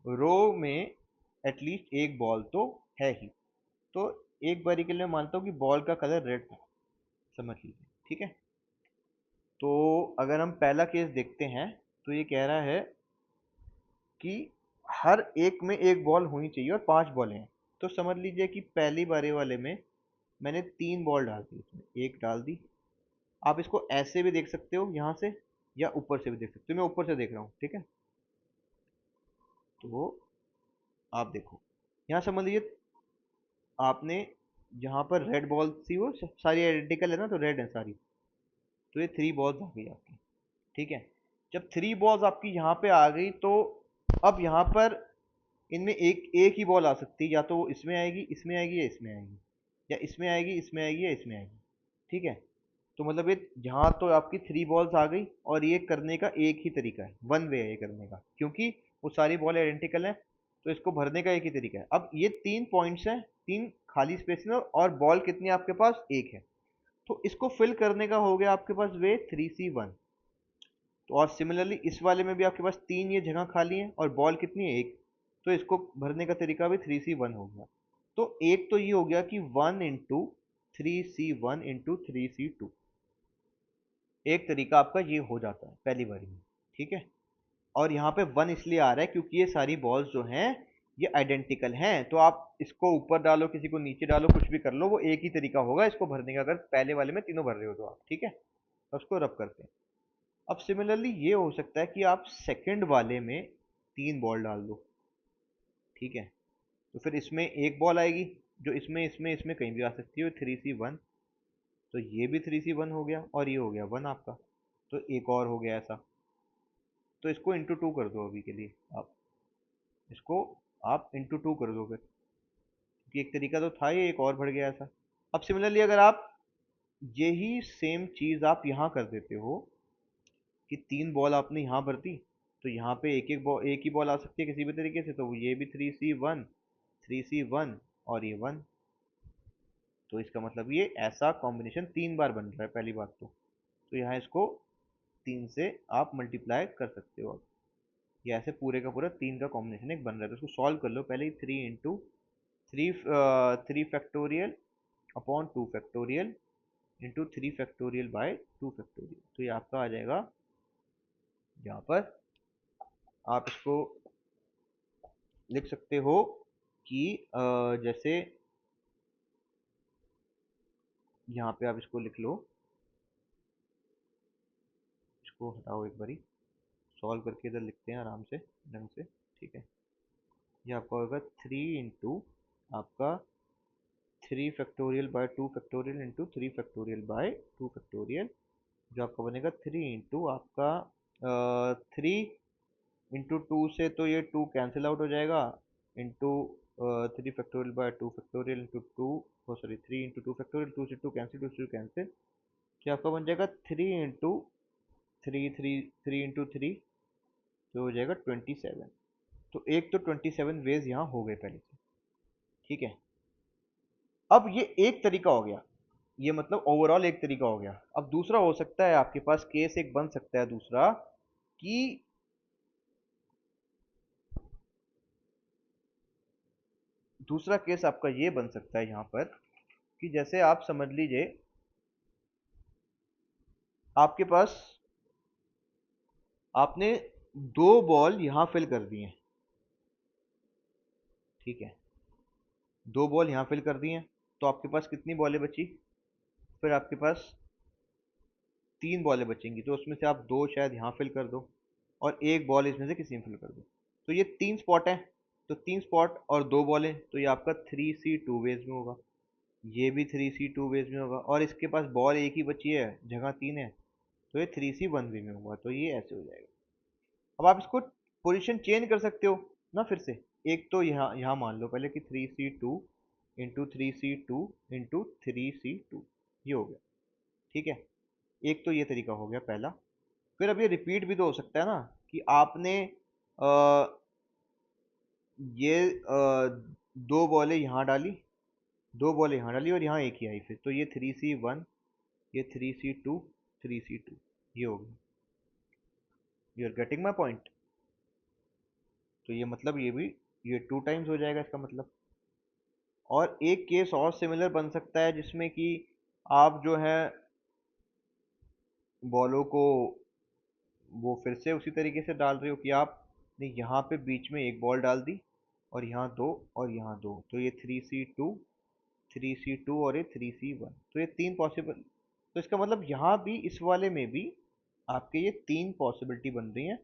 रो में एटलीस्ट एक बॉल तो है ही। तो एक बारी के लिए मानता हूँ कि बॉल का कलर रेड था, समझ लीजिए, ठीक है। तो अगर हम पहला केस देखते हैं, तो ये कह रहा है कि हर एक में एक बॉल होनी चाहिए और 5 बॉलें हैं। तो समझ लीजिए कि पहली बारी वाले में मैंने 3 बॉल डाल दी, इसमें एक डाल दी। आप इसको ऐसे भी देख सकते हो यहाँ से, या ऊपर से भी देख सकते हो, मैं ऊपर से देख रहा हूँ, ठीक है। तो आप देखो, यहाँ समझ लीजिए आपने यहाँ पर रेड बॉल थी, वो सारी आइडेंटिकल है ना, तो रेड है सारी, तो ये 3 बॉल्स आ गई आपकी, ठीक है। जब 3 बॉल्स आपकी यहाँ पे आ गई, तो अब यहाँ पर इनमें एक एक ही बॉल आ सकती है, या तो वो इसमें आएगी, इसमें आएगी, या इसमें आएगी, या इसमें आएगी, इसमें आएगी, या इसमें आएगी, ठीक है। तो मतलब ये यहाँ तो आपकी 3 बॉल्स आ गई, और ये करने का एक ही तरीका है, वन वे है ये करने का, क्योंकि वो सारी बॉल आइडेंटिकल है, तो इसको भरने का एक ही तरीका है। अब ये 3 पॉइंट्स हैं, 3 खाली स्पेस में, और बॉल कितनी है आपके पास, एक है, तो इसको फिल करने का हो गया आपके पास वे 3C1। तो और सिमिलरली इस वाले में भी आपके पास 3 ये जगह खाली है, और बॉल कितनी है, एक, तो इसको भरने का तरीका भी 3C1 हो गया। तो एक तो ये हो गया कि 1 इंटू 3C1 इंटू 3C2, एक तरीका आपका ये हो जाता है पहली बारी में, ठीक है। और यहाँ पे 1 इसलिए आ रहा है क्योंकि ये सारी बॉल्स जो हैं ये आइडेंटिकल हैं, तो आप इसको ऊपर डालो, किसी को नीचे डालो, कुछ भी कर लो, वो एक ही तरीका होगा इसको भरने का, अगर पहले वाले में तीनों भर रहे हो तो आप, ठीक है। तो उसको रब करते हैं। अब सिमिलरली ये हो सकता है कि आप सेकंड वाले में 3 बॉल डाल दो, ठीक है, तो फिर इसमें एक बॉल आएगी, जो इसमें इसमें इसमें कहीं भी आ सकती है, 3C1, तो ये भी 3C1 हो गया, और ये हो गया 1 आपका, तो एक और हो गया ऐसा। तो इसको इंटू 2 कर दो अभी के लिए, आप इसको आप इंटू 2 कर दो फिर, क्योंकि एक तरीका तो था, ये एक और बढ़ गया ऐसा। अब सिमिलरली अगर आप यही सेम चीज़ आप यहाँ कर देते हो, कि 3 बॉल आपने यहाँ भर दी, तो यहाँ पे एक ही बॉल आ सकती है किसी भी तरीके से, तो ये भी 3C1, 3C1 और ये 1। तो इसका मतलब ये ऐसा कॉम्बिनेशन 3 बार बन रहा है पहली बात तो यहाँ इसको 3 से आप मल्टीप्लाई कर सकते हो। अब ये ऐसे पूरे का पूरा 3 का कॉम्बिनेशन एक बन रहा है, तो इसको सॉल्व कर लो पहले। 3 factorial upon 2 factorial into 3 factorial by 2 factorial. तो ये आपका आ जाएगा यहाँ पर, आप इसको लिख सकते हो कि जैसे यहाँ पे आप इसको लिख लो, इसको हटाओ एक बारी, सॉल्व करके इधर लिखते हैं आराम से ढंग से। ठीक है, ये आपका होगा 3 इंटू आपका 3 factorial by 2 factorial into 3 factorial by 2 factorial, जो आपका बनेगा 3 इंटू आपका 3 इंटू 2 से तो ये 2 कैंसिल आउट हो जाएगा, into 3 factorial by 2 factorial into 2, sorry 3 into 2 factorial, 2 से 2 कैंसिल, 2 से 2 कैंसिल, तो आपका बन जाएगा 3 इंटू 3 तो हो जाएगा 27। तो एक तो 27 वेज यहाँ हो गए पहले से। ठीक है, अब ये एक तरीका हो गया, ये मतलब ओवरऑल एक तरीका हो गया। अब दूसरा हो सकता है आपके पास केस एक बन सकता है दूसरा, कि दूसरा केस आपका ये बन सकता है यहाँ पर कि जैसे आप समझ लीजिए आपके पास आपने 2 बॉल यहां फिल कर दी हैं। ठीक है, 2 बॉल यहां फिल कर दी हैं, तो आपके पास कितनी बॉलें बची? फिर आपके पास 3 बॉलें बचेंगी, तो उसमें से आप 2 शायद यहाँ फिल कर दो और एक बॉल इसमें से किसी में फिल कर दो। तो ये 3 स्पॉट हैं, तो 3 स्पॉट और 2 बॉलें, तो ये आपका 3C2 वेज में होगा, ये भी 3C2 वेज में होगा, और इसके पास बॉल एक ही बची है, जगह 3 है, तो ये 3C1 वे में होगा। तो ये ऐसे हो जाएगा। अब आप इसको पोजीशन चेंज कर सकते हो ना फिर से। एक तो यहाँ यहाँ मान लो पहले कि 3C2 into 3C2 into 3C2, ये हो गया। ठीक है, एक तो ये तरीका हो गया पहला। फिर अब ये रिपीट भी तो हो सकता है ना, कि आपने ये 2 बॉलें यहाँ डाली, 2 बॉलें यहाँ डाली और यहाँ एक ही आई, फिर तो ये 3C1, ये 3C2, 3C2, ये हो गया। You are getting my point? तो ये मतलब ये भी, ये 2 टाइम्स हो जाएगा इसका मतलब। और एक केस और सिमिलर बन सकता है जिसमें कि आप जो है बॉलों को वो फिर से उसी तरीके से डाल रहे हो कि आपने यहाँ पे बीच में एक बॉल डाल दी और यहाँ 2 और यहाँ 2, तो ये 3C2, 3C2 और ये 3C1, तो ये 3 पॉसिबल। तो इसका मतलब यहाँ भी इस वाले में भी आपके ये 3 पॉसिबिलिटी बन रही हैं,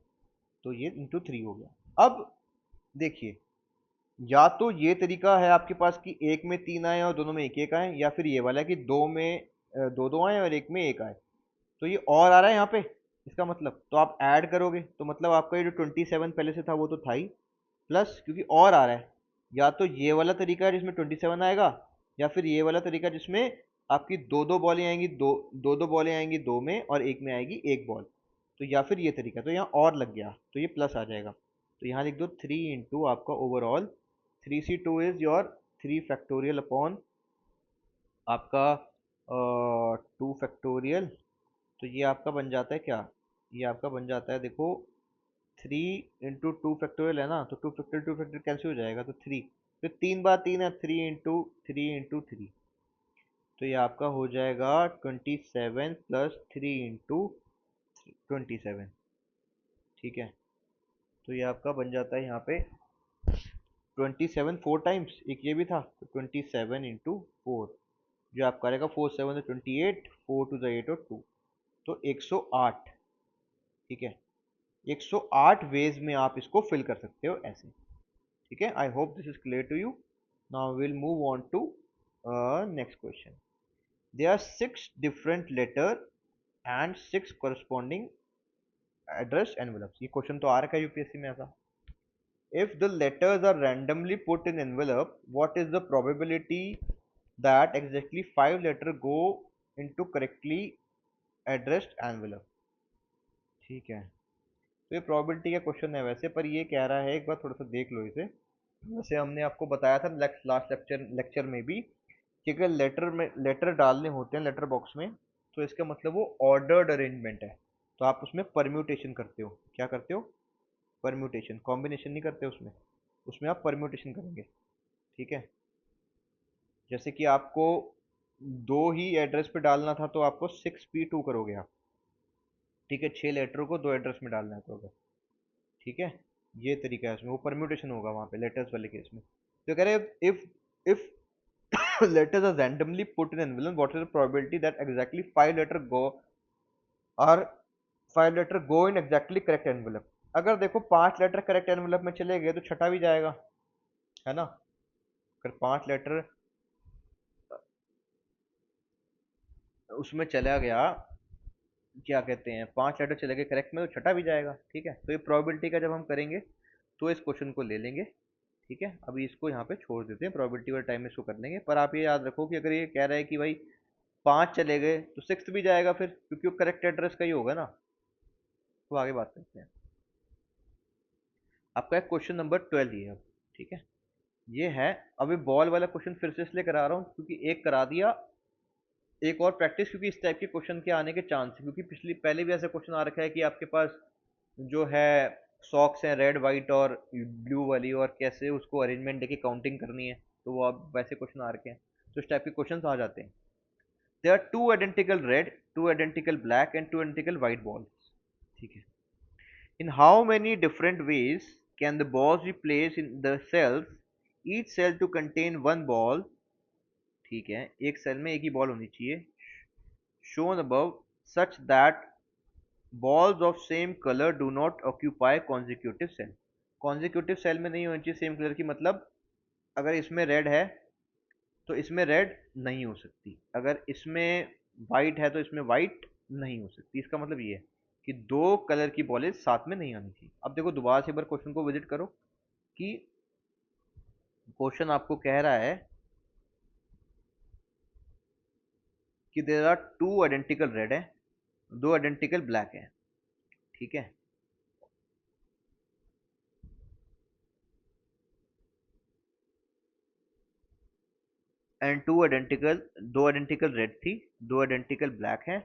तो ये इंटू 3 हो गया। अब देखिए, या तो ये तरीका है आपके पास कि एक में 3 आए और दोनों में एक एक आए, या फिर ये वाला कि दो में दो दो आए और एक में एक आए। तो ये और आ रहा है यहाँ पे, इसका मतलब तो आप ऐड करोगे तो मतलब आपका ये जो 27 पहले से था वो तो था ही, प्लस क्योंकि और आ रहा है, या तो ये वाला तरीका है जिसमें 27 आएगा, या फिर ये वाला तरीका जिसमें आपकी दो दो बॉलें आएंगी, दो बॉलें आएंगी, 2 में और एक में आएगी एक बॉल। तो या फिर ये तरीका, तो यहाँ और लग गया तो ये प्लस आ जाएगा। तो यहाँ लिख दो 3 इंटू आपका overall 3C2 is your 3 factorial upon आपका 2 फैक्टोरियल। तो ये आपका बन जाता है क्या, ये आपका बन जाता है देखो 3 इंटू 2 फैक्टोरियल है ना, तो 2 फैक्टोरियल कैंसिल हो जाएगा, तो 3, तो 3 बार 3 है, 3 इंटू 3 तो ये आपका हो जाएगा 27 प्लस 3 इंटू 27। ठीक है, तो ये आपका बन जाता है यहाँ पे 27 4 टाइम्स, एक ये भी था, तो 27 इंटू 4, जो आपका रहेगा 4 7 28, 4 2 8 और 2, तो 108। ठीक है, 108 वेज में आप इसको फिल कर सकते हो ऐसे। ठीक है, I hope this is clear to you. Now will move on to next question. There are 6 different letter and 6 corresponding address envelopes. ये क्वेश्चन तो आ रखा है यूपीएससी में ऐसा। If the letters are randomly put in envelope, what is the probability that exactly 5 letters go into correctly addressed envelope? ठीक है, तो ये प्रोबेबिलिटी का क्वेश्चन है वैसे, पर ये कह रहा है, एक बार थोड़ा सा देख लो इसे। वैसे हमने आपको बताया था लास्ट लेक्चर में भी कि अगर लेटर डालने होते हैं लेटर बॉक्स में, तो इसका मतलब वो ऑर्डर्ड अरेंजमेंट है। तो आप उसमें परम्यूटेशन करते हो। क्या करते हो? परम्यूटेशन। कॉम्बिनेशन नहीं करते उसमें। उसमें आप परम्यूटेशन करेंगे। ठीक है। जैसे कि आपको दो ही एड्रेस पे डालना था, तो आपको 6P2 करोगे आप। ठीक है, 6 लेटरों को दो एड्रेस में डालना है तो अगर। ठीक है, ये तरीका है उसमें, वो परम्यूटेशन होगा वहां पे लेटर्स वाले केस में। तो कह रहे if if letters are randomly put in envelope, what is the probability that exactly 5 letter go in exactly correct envelope? अगर देखो 5 लेटर करेक्ट एनवेलप में चले गए तो छठा भी जाएगा, है ना? अगर 5 लेटर उसमें चला गया, क्या कहते हैं, 5 लेटर चले गए करेक्ट में, तो छठा भी जाएगा। ठीक है, तो ये प्रोबेबिलिटी का जब हम करेंगे तो इस क्वेश्चन को ले लेंगे। ठीक है, अभी इसको यहाँ पे छोड़ देते हैं, प्रोबेबिलिटी वाले टाइम में इसको कर लेंगे। पर आप ये याद रखो कि अगर ये कह रहा है कि भाई 5 चले गए तो 6th भी जाएगा फिर, क्योंकि वो करेक्ट एड्रेस का ही होगा ना। तो आगे बात करते हैं। आपका एक क्वेश्चन नंबर 12 ये है। ठीक है, ये है। अभी बॉल वाला क्वेश्चन फिर से इसलिए करा रहा हूँ क्योंकि एक करा दिया, एक और प्रैक्टिस, क्योंकि इस टाइप के क्वेश्चन के आने के चांस है। क्योंकि पिछली पहले भी ऐसा क्वेश्चन आ रखा है कि आपके पास जो है सॉक्स हैं रेड वाइट और ब्लू वाली, और कैसे उसको अरेंजमेंट देके काउंटिंग करनी है, तो वो अब वैसे क्वेश्चन आ रखे हैं। तो इस टाइप के क्वेश्चन आ जाते हैं। There are two identical red, two identical black and two identical white balls. ठीक है, in how many different ways can the balls be placed in the cells, each cell to contain one ball? ठीक है, एक cell में एक ही ball होनी चाहिए। shown above such that balls of same color do not occupy consecutive cell. consecutive cell में नहीं होनी चाहिए सेम कलर की, मतलब अगर इसमें रेड है तो इसमें रेड नहीं हो सकती, अगर इसमें वाइट है तो इसमें वाइट नहीं हो सकती। इसका मतलब ये है कि दो कलर की बॉलें साथ में नहीं आनी चाहिए। अब देखो दोबारा से एक बार क्वेश्चन को विजिट करो कि क्वेश्चन आपको कह रहा है कि there are two identical red है, दो आइडेंटिकल ब्लैक है। ठीक है, एंड दो आइडेंटिकल रेड थी, दो आइडेंटिकल ब्लैक है,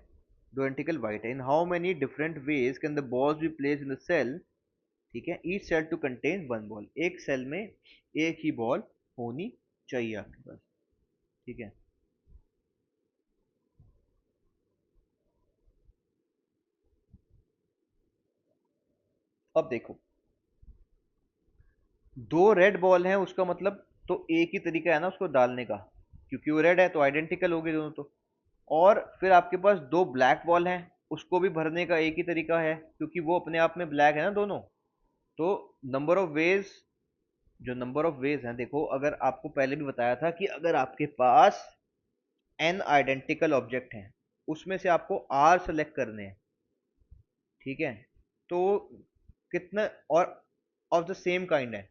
दो आइडेंटिकल व्हाइट है। In how many different ways can the balls be place in the cell? ठीक है, each cell to contain one ball. एक सेल में एक ही बॉल होनी चाहिए आपके पास। ठीक है, अब देखो दो रेड बॉल हैं, उसका मतलब तो एक ही तरीका है ना उसको डालने का, क्योंकि वो रेड है तो आइडेंटिकल हो गए दोनों तो। और फिर आपके पास दो ब्लैक बॉल हैं, उसको भी भरने का एक ही तरीका है, क्योंकि वो अपने आप में ब्लैक है ना दोनों। तो नंबर ऑफ वेज, जो नंबर ऑफ वेज हैं, देखो अगर आपको पहले भी बताया था कि अगर आपके पास n आइडेंटिकल ऑब्जेक्ट हैं, उसमें से आपको r सेलेक्ट करने हैं। ठीक है, तो कितना, और ऑफ द सेम काइंड है,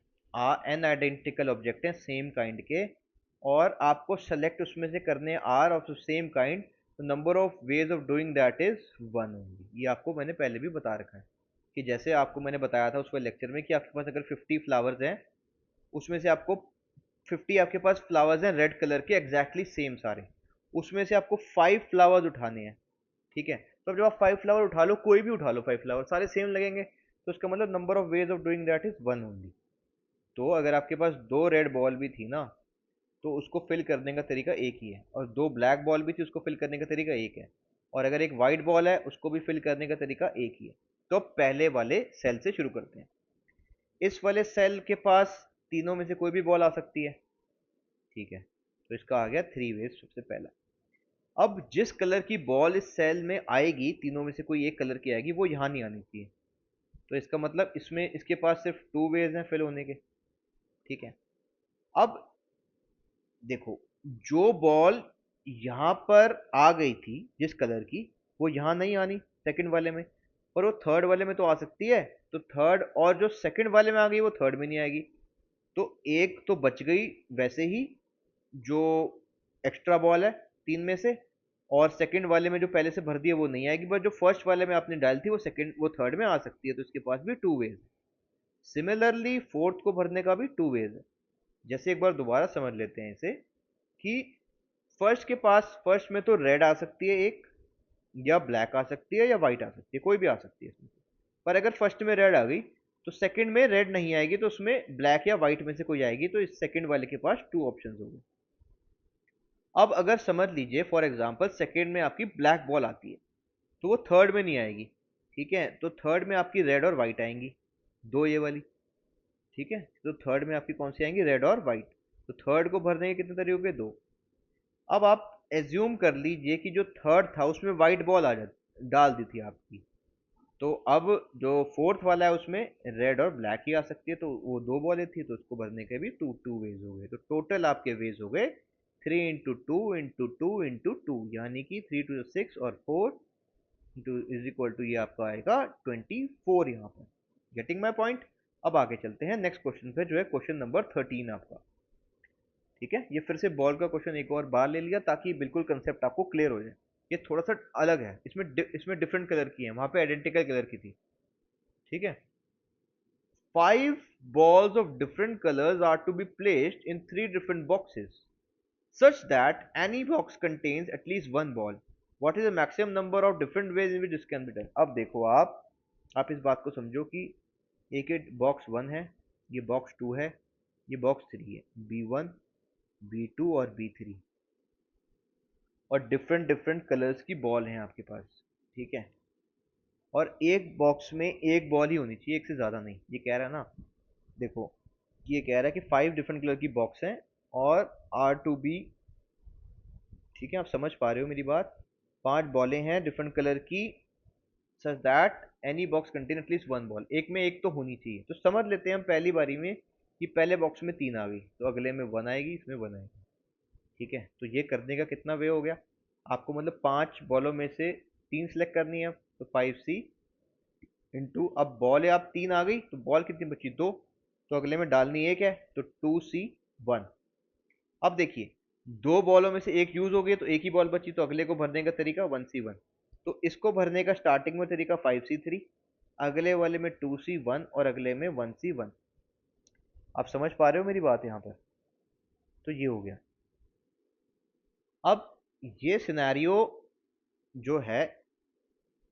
n आइडेंटिकल ऑब्जेक्ट हैं सेम काइंड के, और आपको सेलेक्ट उसमें से करने हैं r of the same kind, तो number of ways of doing that is 1 only. ये आपको मैंने पहले भी बता रखा है कि जैसे आपको मैंने बताया था उस वाले लेक्चर में कि आपके पास अगर 50 फ्लावर्स हैं, उसमें से आपको 50 आपके पास फ्लावर्स हैं रेड कलर के एग्जैक्टली सेम सारे, उसमें से आपको 5 फ्लावर्स उठाने हैं। ठीक है, तो अब जब आप 5 फ्लावर उठा लो, कोई भी उठा लो, 5 फ्लावर सारे सेम लगेंगे, तो इसका मतलब number of ways of doing that is 1 only. तो अगर आपके पास दो रेड बॉल भी थी ना, तो उसको फिल करने का तरीका एक ही है, और दो ब्लैक बॉल भी थी उसको फिल करने का तरीका एक है, और अगर एक वाइट बॉल है उसको भी फिल करने का तरीका एक ही है। तो पहले वाले सेल से शुरू करते हैं। इस वाले सेल के पास तीनों में से कोई भी बॉल आ सकती है। ठीक है, तो इसका आ गया 3 वेज सबसे पहला। अब जिस कलर की बॉल इस सेल में आएगी, तीनों में से कोई एक कलर की आएगी, वो यहाँ नहीं आनी चाहिए। तो इसका मतलब इसमें इसके पास सिर्फ 2 वेज हैं फिल होने के। ठीक है, अब देखो जो बॉल यहाँ पर आ गई थी जिस कलर की, वो यहाँ नहीं आनी सेकंड वाले में, पर वो थर्ड वाले में तो आ सकती है। तो थर्ड, और जो सेकंड वाले में आ गई वो थर्ड में नहीं आएगी, तो एक तो बच गई वैसे ही, जो एक्स्ट्रा बॉल है तीन में से। और सेकंड वाले में जो पहले से भर दिया वो नहीं आएगी, बट जो फर्स्ट वाले में आपने डाली थी वो सेकंड वो थर्ड में आ सकती है, तो इसके पास भी टू वेज है। सिमिलरली फोर्थ को भरने का भी टू वेज है। जैसे एक बार दोबारा समझ लेते हैं इसे, कि फर्स्ट के पास फर्स्ट में तो रेड आ सकती है एक, या ब्लैक आ सकती है, या व्हाइट आ सकती है, कोई भी आ सकती है इसमें से। पर अगर फर्स्ट में रेड आ गई तो सेकंड में रेड नहीं आएगी, तो उसमें ब्लैक या व्हाइट में से कोई आएगी, तो इस सेकंड वाले के पास टू ऑप्शंस होंगे। अब अगर समझ लीजिए फॉर एग्जांपल सेकंड में आपकी ब्लैक बॉल आती है, तो वो थर्ड में नहीं आएगी। ठीक है, तो थर्ड में आपकी रेड और व्हाइट आएंगी, दो ये वाली। ठीक है, तो थर्ड में आपकी कौन सी आएंगी, रेड और व्हाइट। तो थर्ड को भरने के कितने तरीके हो गए, दो। अब आप एज्यूम कर लीजिए कि जो थर्ड था उसमें व्हाइट बॉल आ जा डाल दी थी आपकी, तो अब जो फोर्थ वाला है उसमें रेड और ब्लैक ही आ सकती है, तो वो दो बॉलें थी, तो उसको भरने के भी टू टू वेज हो गए। तो टोटल आपके वेज हो गए 3 इंटू 2 इंटू 2 इंटू 2, यानी कि 3 टू 6 और 4 इंटू इज इक्वल टू, ये आपका आएगा 24 यहाँ पर। Getting my point. अब आगे चलते हैं नेक्स्ट क्वेश्चन पे, जो है क्वेश्चन नंबर 13 आपका। ठीक है, ये फिर से बॉल का क्वेश्चन एक और बार ले लिया ताकि बिल्कुल कंसेप्ट आपको क्लियर हो जाए। ये थोड़ा सा अलग है, इसमें डिफरेंट कलर की है, वहां पे आइडेंटिकल कलर की थी। ठीक है, 5 balls of different colors are to be placed in 3 different boxes such that any box contains at least one ball. What is the maximum number of different ways in which this can be done? अब देखो आप इस बात को समझो कि एक box one है, ये बॉक्स टू है, ये बॉक्स थ्री है, B1 B2 और B3, और डिफरेंट डिफरेंट कलर्स की बॉल हैं आपके पास। ठीक है, और एक बॉक्स में एक बॉल ही होनी चाहिए, एक से ज्यादा नहीं, ये कह रहा है ना। देखो, ये कह रहा है कि 5 डिफरेंट कलर की बॉक्स हैं और आर टू बी, ठीक है, आप समझ पा रहे हो मेरी बात। 5 बॉलें हैं डिफरेंट कलर की, such that any box contain at least one ball, एक में एक तो होनी चाहिए। तो समझ लेते हैं हम पहली बारी में कि पहले बॉक्स में 3 आ गई, तो अगले में 1 आएगी, इसमें 1 आएगी। ठीक है, तो ये करने का कितना वे हो गया आपको, मतलब 5 बॉलों में से 3 सेलेक्ट करनी है, तो 5C इंटू, अब बॉल है आप 3 आ गई, तो बॉल कितनी बची, 2, तो अगले में डालनी एक है, तो 2C1। अब देखिए, दो बॉलों में से एक यूज हो गई, तो एक ही बॉल बची, तो अगले को भरने का तरीका 1C1। तो इसको भरने का स्टार्टिंग में तरीका 5C3, अगले वाले में 2C1 और अगले में 1C1। आप समझ पा रहे हो मेरी बात यहाँ पर। तो ये हो गया। अब ये सिनेरियो जो है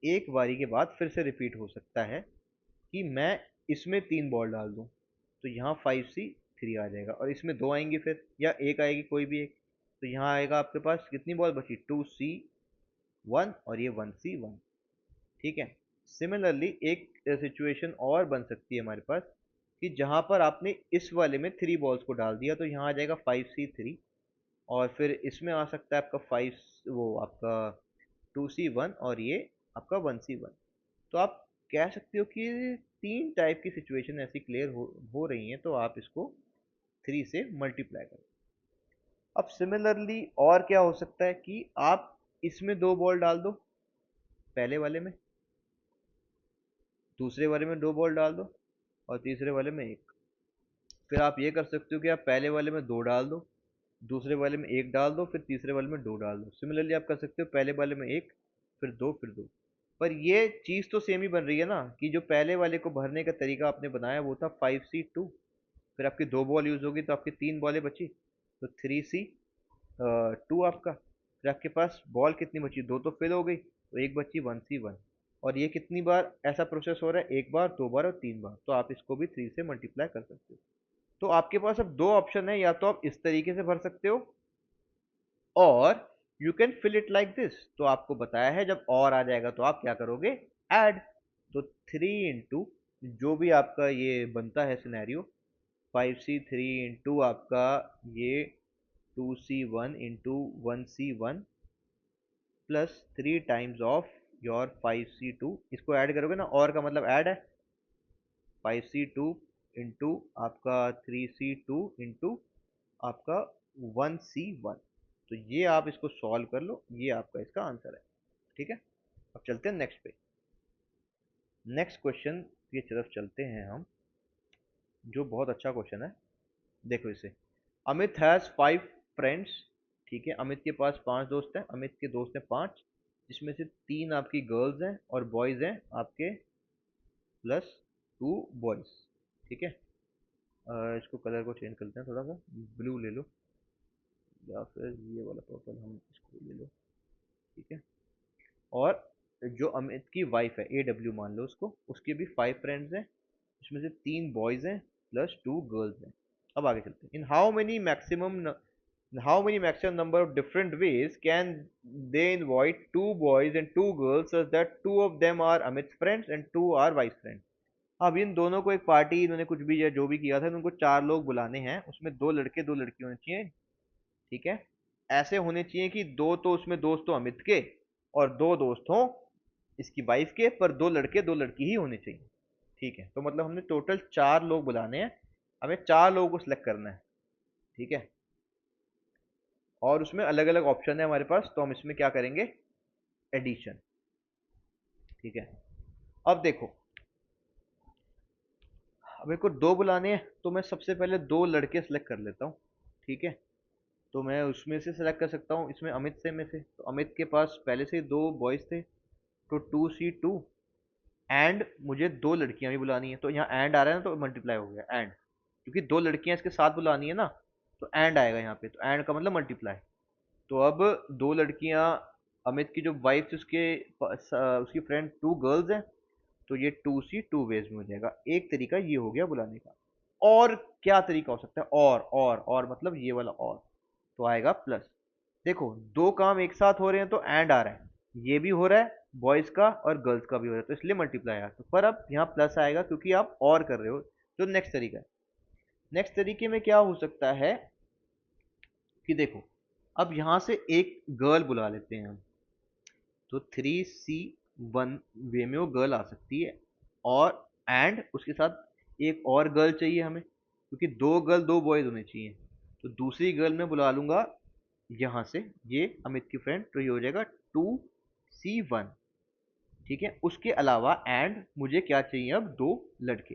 एक बारी के बाद फिर से रिपीट हो सकता है, कि मैं इसमें 3 बॉल डाल दूं, तो यहाँ 5C3 आ जाएगा, और इसमें 2 आएंगी फिर, या एक आएगी, कोई भी एक। तो यहाँ आएगा आपके पास कितनी बॉल बची, 2C1 और ये 1C1। ठीक है, सिमिलरली एक सिचुएशन और बन सकती है हमारे पास, कि जहां पर आपने इस वाले में 3 बॉल्स को डाल दिया, तो यहाँ आ जाएगा 5C3, और फिर इसमें आ सकता है आपका 5, वो आपका 2C1 और ये आपका 1C1। तो आप कह सकते हो कि 3 टाइप की सिचुएशन ऐसी क्लियर हो रही हैं, तो आप इसको 3 से मल्टीप्लाई करो। अब सिमिलरली और क्या हो सकता है, कि आप इसमें 2 बॉल डाल दो, पहले वाले में, दूसरे वाले में 2 बॉल डाल दो, और तीसरे वाले में एक। फिर आप ये कर सकते हो कि आप पहले वाले में 2 डाल दो, दूसरे वाले में एक डाल दो, फिर तीसरे वाले में 2 डाल दो। सिमिलरली आप कर सकते हो पहले वाले में एक, फिर दो, फिर दो। पर ये चीज तो सेम ही बन रही है ना, कि जो पहले वाले को भरने का तरीका आपने बनाया वो था 5C2, फिर आपकी 2 बॉल यूज होगी, तो आपकी 3 बॉलें बची, तो 3C2 आपका। फिर आपके पास बॉल कितनी बची, दो तो फिल हो गई, तो एक बची 1C1। और ये कितनी बार ऐसा प्रोसेस हो रहा है, एक बार, 2 बार और 3 बार, तो आप इसको भी 3 से मल्टीप्लाई कर सकते हो। तो आपके पास अब दो ऑप्शन है, या तो आप इस तरीके से भर सकते हो, और you can fill it like this. तो आपको बताया है जब और आ जाएगा तो आप क्या करोगे, ऐड। तो 3 इंटू, जो भी आपका ये बनता है सिनेरियो, 5C3 इंटू आपका ये 2C1 into 1C1 plus 3 times of your 5C2, इसको ऐड करोगे ना, और का मतलब ऐड है, 5C2 इंटू आपका 3C2 इंटू आपका 1C1। तो ये आप इसको सॉल्व कर लो, ये आपका इसका आंसर है। ठीक है, अब चलते हैं नेक्स्ट पे। नेक्स्ट क्वेश्चन की तरफ चलते हैं हम, जो बहुत अच्छा क्वेश्चन है। देखो इसे, अमित हैज 5 फ्रेंड्स ठीक है, अमित के पास 5 दोस्त हैं, अमित के दोस्त हैं 5, जिसमें से 3 आपकी गर्ल्स हैं और बॉयज हैं आपके +2 बॉयज। ठीक है, इसको कलर को चेंज करते हैं, थोड़ा सा ब्लू ले लो या फिर ये वाला पर्पल, हम इसको ले लो। ठीक है, और जो अमित की वाइफ है AW मान लो उसको, उसके भी 5 फ्रेंड्स हैं, इसमें से 3 बॉयज हैं +2 गर्ल्स हैं। अब आगे चलते हैं। In how many maximum number of different ways can they invite 2 boys and 2 girls such that 2 of them are Amit friends and 2 are wife friends. अब इन दोनों को एक पार्टी, इन्होंने कुछ भी या जो भी किया था, उनको 4 लोग बुलाने हैं, उसमें 2 लड़के 2 लड़की होने चाहिए। ठीक है, ऐसे होने चाहिए कि दो तो उसमें दोस्त तो अमित के और 2 दोस्त हों इसकी वाइफ के, पर 2 लड़के 2 लड़की ही होने चाहिए। ठीक है, तो मतलब हमने टोटल 4 लोग बुलाने हैं, हमें 4 लोगों को सिलेक्ट करना है। ठीक है, और उसमें अलग अलग ऑप्शन है हमारे पास, तो हम इसमें क्या करेंगे, एडिशन। ठीक है, अब देखो, अब मेरे को 2 बुलाने हैं, तो मैं सबसे पहले 2 लड़के सिलेक्ट कर लेता हूँ। ठीक है, तो मैं उसमें से सिलेक्ट कर सकता हूँ, इसमें अमित से में से, तो अमित के पास पहले से ही 2 बॉयज थे, तो 2C2, एंड मुझे 2 लड़कियां भी बुलानी है, तो यहाँ एंड आ रहा है ना, तो मल्टीप्लाई हो गया एंड, क्योंकि 2 लड़कियां इसके साथ बुलानी है ना, तो एंड आएगा यहाँ पे, तो एंड का मतलब मल्टीप्लाई। तो अब 2 लड़कियां, अमित की जो वाइफ थी उसकी फ्रेंड 2 गर्ल्स हैं, तो ये 2C2 वेज में हो जाएगा। एक तरीका ये हो गया बुलाने का। और क्या तरीका हो सकता है, और मतलब ये वाला और, तो आएगा प्लस। देखो, 2 काम एक साथ हो रहे हैं तो एंड आ रहा है, ये भी हो रहा है बॉयज का और गर्ल्स का भी हो रहा है, तो इसलिए मल्टीप्लाई आया, तो पर अब यहाँ प्लस आएगा क्योंकि आप और कर रहे हो। जो नेक्स्ट तरीका है, नेक्स्ट तरीके में क्या हो सकता है कि देखो, अब यहाँ से एक गर्ल बुला लेते हैं हम, तो 3C1 वे में वो गर्ल आ सकती है, और एंड उसके साथ एक और गर्ल चाहिए हमें, क्योंकि 2 गर्ल 2 बॉयज होने चाहिए, तो दूसरी गर्ल मैं बुला लूंगा यहाँ से, ये अमित की फ्रेंड, तो ये हो जाएगा 2C1। ठीक है, उसके अलावा एंड मुझे क्या चाहिए, अब 2 लड़के,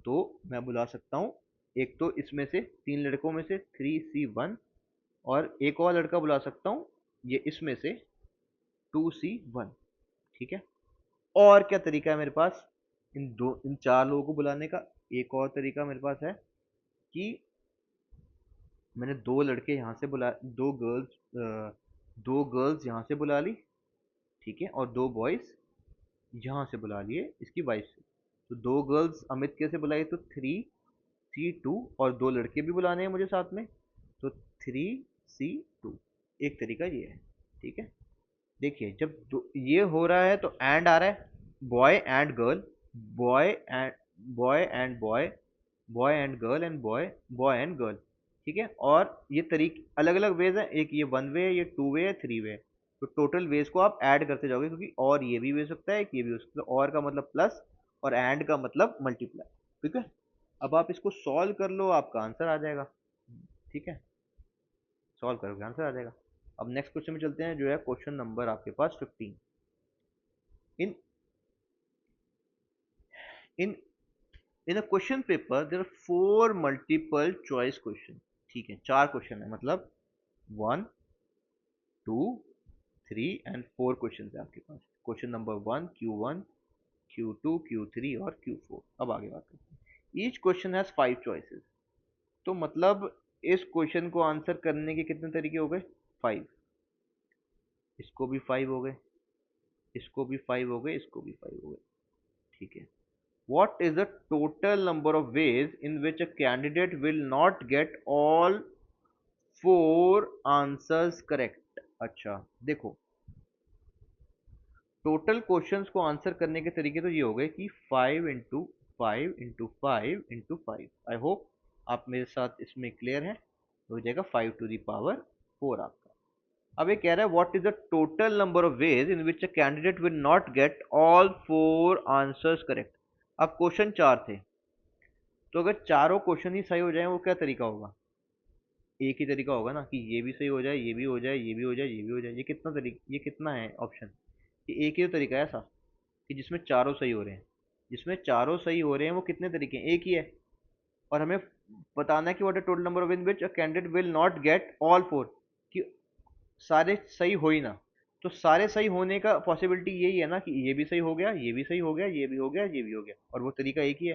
तो मैं बुला सकता हूँ एक, तो इसमें से 3 लड़कों में से 3C1, और एक और लड़का बुला सकता हूँ ये इसमें से 2C1। ठीक है, और क्या तरीका है मेरे पास, इन 4 लोगों को बुलाने का। एक और तरीका मेरे पास है कि मैंने 2 लड़के यहाँ से बुला, 2 गर्ल्स यहाँ से बुला ली। ठीक है, और 2 बॉयज यहाँ से बुला लिए इसकी वाइफ से, तो 2 गर्ल्स अमित के से बुलाई, तो 3C2, और 2 लड़के भी बुलाने हैं मुझे साथ में, तो 3C2। एक तरीका ये है। ठीक है, देखिए, जब ये हो रहा है तो एंड आ रहा है, boy and girl, boy and boy and boy, boy and girl, and boy boy and girl. ठीक है, और ये तरीके अलग अलग वेज हैं, एक ये 1 वे है, ये 2 वे है, 3 वे है, तो टोटल वेज को आप ऐड करते जाओगे, क्योंकि और ये भी हो सकता है, एक ये भी हो सकता है, और का मतलब प्लस, और एंड का मतलब मल्टीप्लाई। ठीक है, अब आप इसको सॉल्व कर लो, आपका आंसर आ जाएगा। ठीक है, सॉल्व करोगे आंसर आ जाएगा। अब नेक्स्ट क्वेश्चन में चलते हैं, जो है क्वेश्चन नंबर आपके पास 15। In in in a question paper there are 4 multiple choice question. ठीक है, 4 क्वेश्चन है, मतलब 1, 2, 3 एंड 4 क्वेश्चन है आपके पास। Question number 1 Q1, Q2, Q3 और Q4। अब आगे बात करते हैं। ईच क्वेश्चन हैज 5 चॉइसेस, तो मतलब इस क्वेश्चन को आंसर करने के कितने तरीके हो गए, 5। इसको भी 5 हो गए, इसको भी 5 हो गए, इसको भी 5 हो गए। ठीक है, what is the total number of ways in which a candidate will not get all 4 answers correct। अच्छा, देखो, टोटल क्वेश्चंस को आंसर करने के तरीके तो ये हो गए कि 5 into 5 into 5 into 5। I hope आप मेरे साथ इसमें क्लियर हैं, हो जाएगा 5 to the power 4 आपका। अब ये कह रहा है what is the total number of ways in which a candidate will not get all 4 answers correct. अब क्वेश्चन 4 थे, तो अगर चारों क्वेश्चन ही सही हो जाए, वो क्या तरीका होगा, एक ही तरीका होगा ना, कि ये भी सही हो जाए, ये भी हो जाए, ये भी हो जाए, ये भी हो जाए। ये कितना है ऑप्शन, ये एक ही तो तरीका है ऐसा, कि जिसमें चारों सही हो रहे हैं। जिसमें चारों सही हो रहे हैं वो कितने तरीके हैं, एक ही है। और हमें बताना है कि what is total number of in which a candidate will not get all 4, कि सारे सही हो ही ना। तो सारे सही होने का पॉसिबिलिटी यही है ना कि ये भी सही हो गया, ये भी सही हो गया, ये भी हो गया, ये भी हो गया, और वो तरीका एक ही है।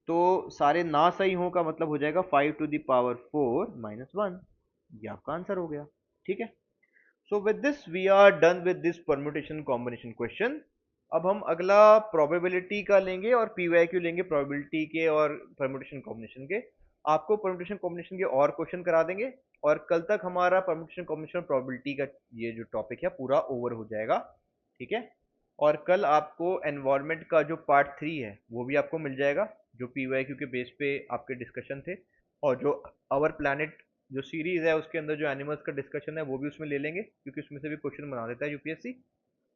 तो सारे ना सही हो का मतलब हो जाएगा 5⁴ - 1। ये आपका आंसर हो गया। ठीक है। So with this we are done with this permutation combination question. अब हम अगला प्रोबेबिलिटी का लेंगे और पीवाईक्यू लेंगे प्रोबेबिलिटी के और परम्यूटेशन कॉम्बिनेशन के। आपको परम्यूटेशन कॉम्बिनेशन के और क्वेश्चन करा देंगे, और कल तक हमारा परम्यूटेशन कॉम्बिनेशन और प्रोबेबिलिटी का ये जो टॉपिक है पूरा ओवर हो जाएगा। ठीक है। और कल आपको एनवायरनमेंट का जो पार्ट 3 है वो भी आपको मिल जाएगा, जो पीवाईक्यू के बेस पे आपके डिस्कशन थे। और जो आवर प्लैनेट जो सीरीज है उसके अंदर जो एनिमल्स का डिस्कशन है वो भी उसमें ले लेंगे, क्योंकि उसमें से भी क्वेश्चन बना देता है यूपीएससी।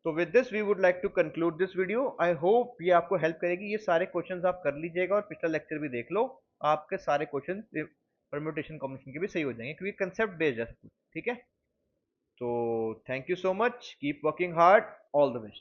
तो with this we would like to conclude this video. I hope ये आपको हेल्प करेगी। ये सारे क्वेश्चंस आप कर लीजिएगा और पिछला लेक्चर भी देख लो। आपके सारे क्वेश्चन परम्यूटेशन कॉम्बिनेशन के भी सही हो जाएंगे, क्योंकि कंसेप्ट बेस्ड है सब कुछ। ठीक है। तो thank you so much, keep working hard, all the best.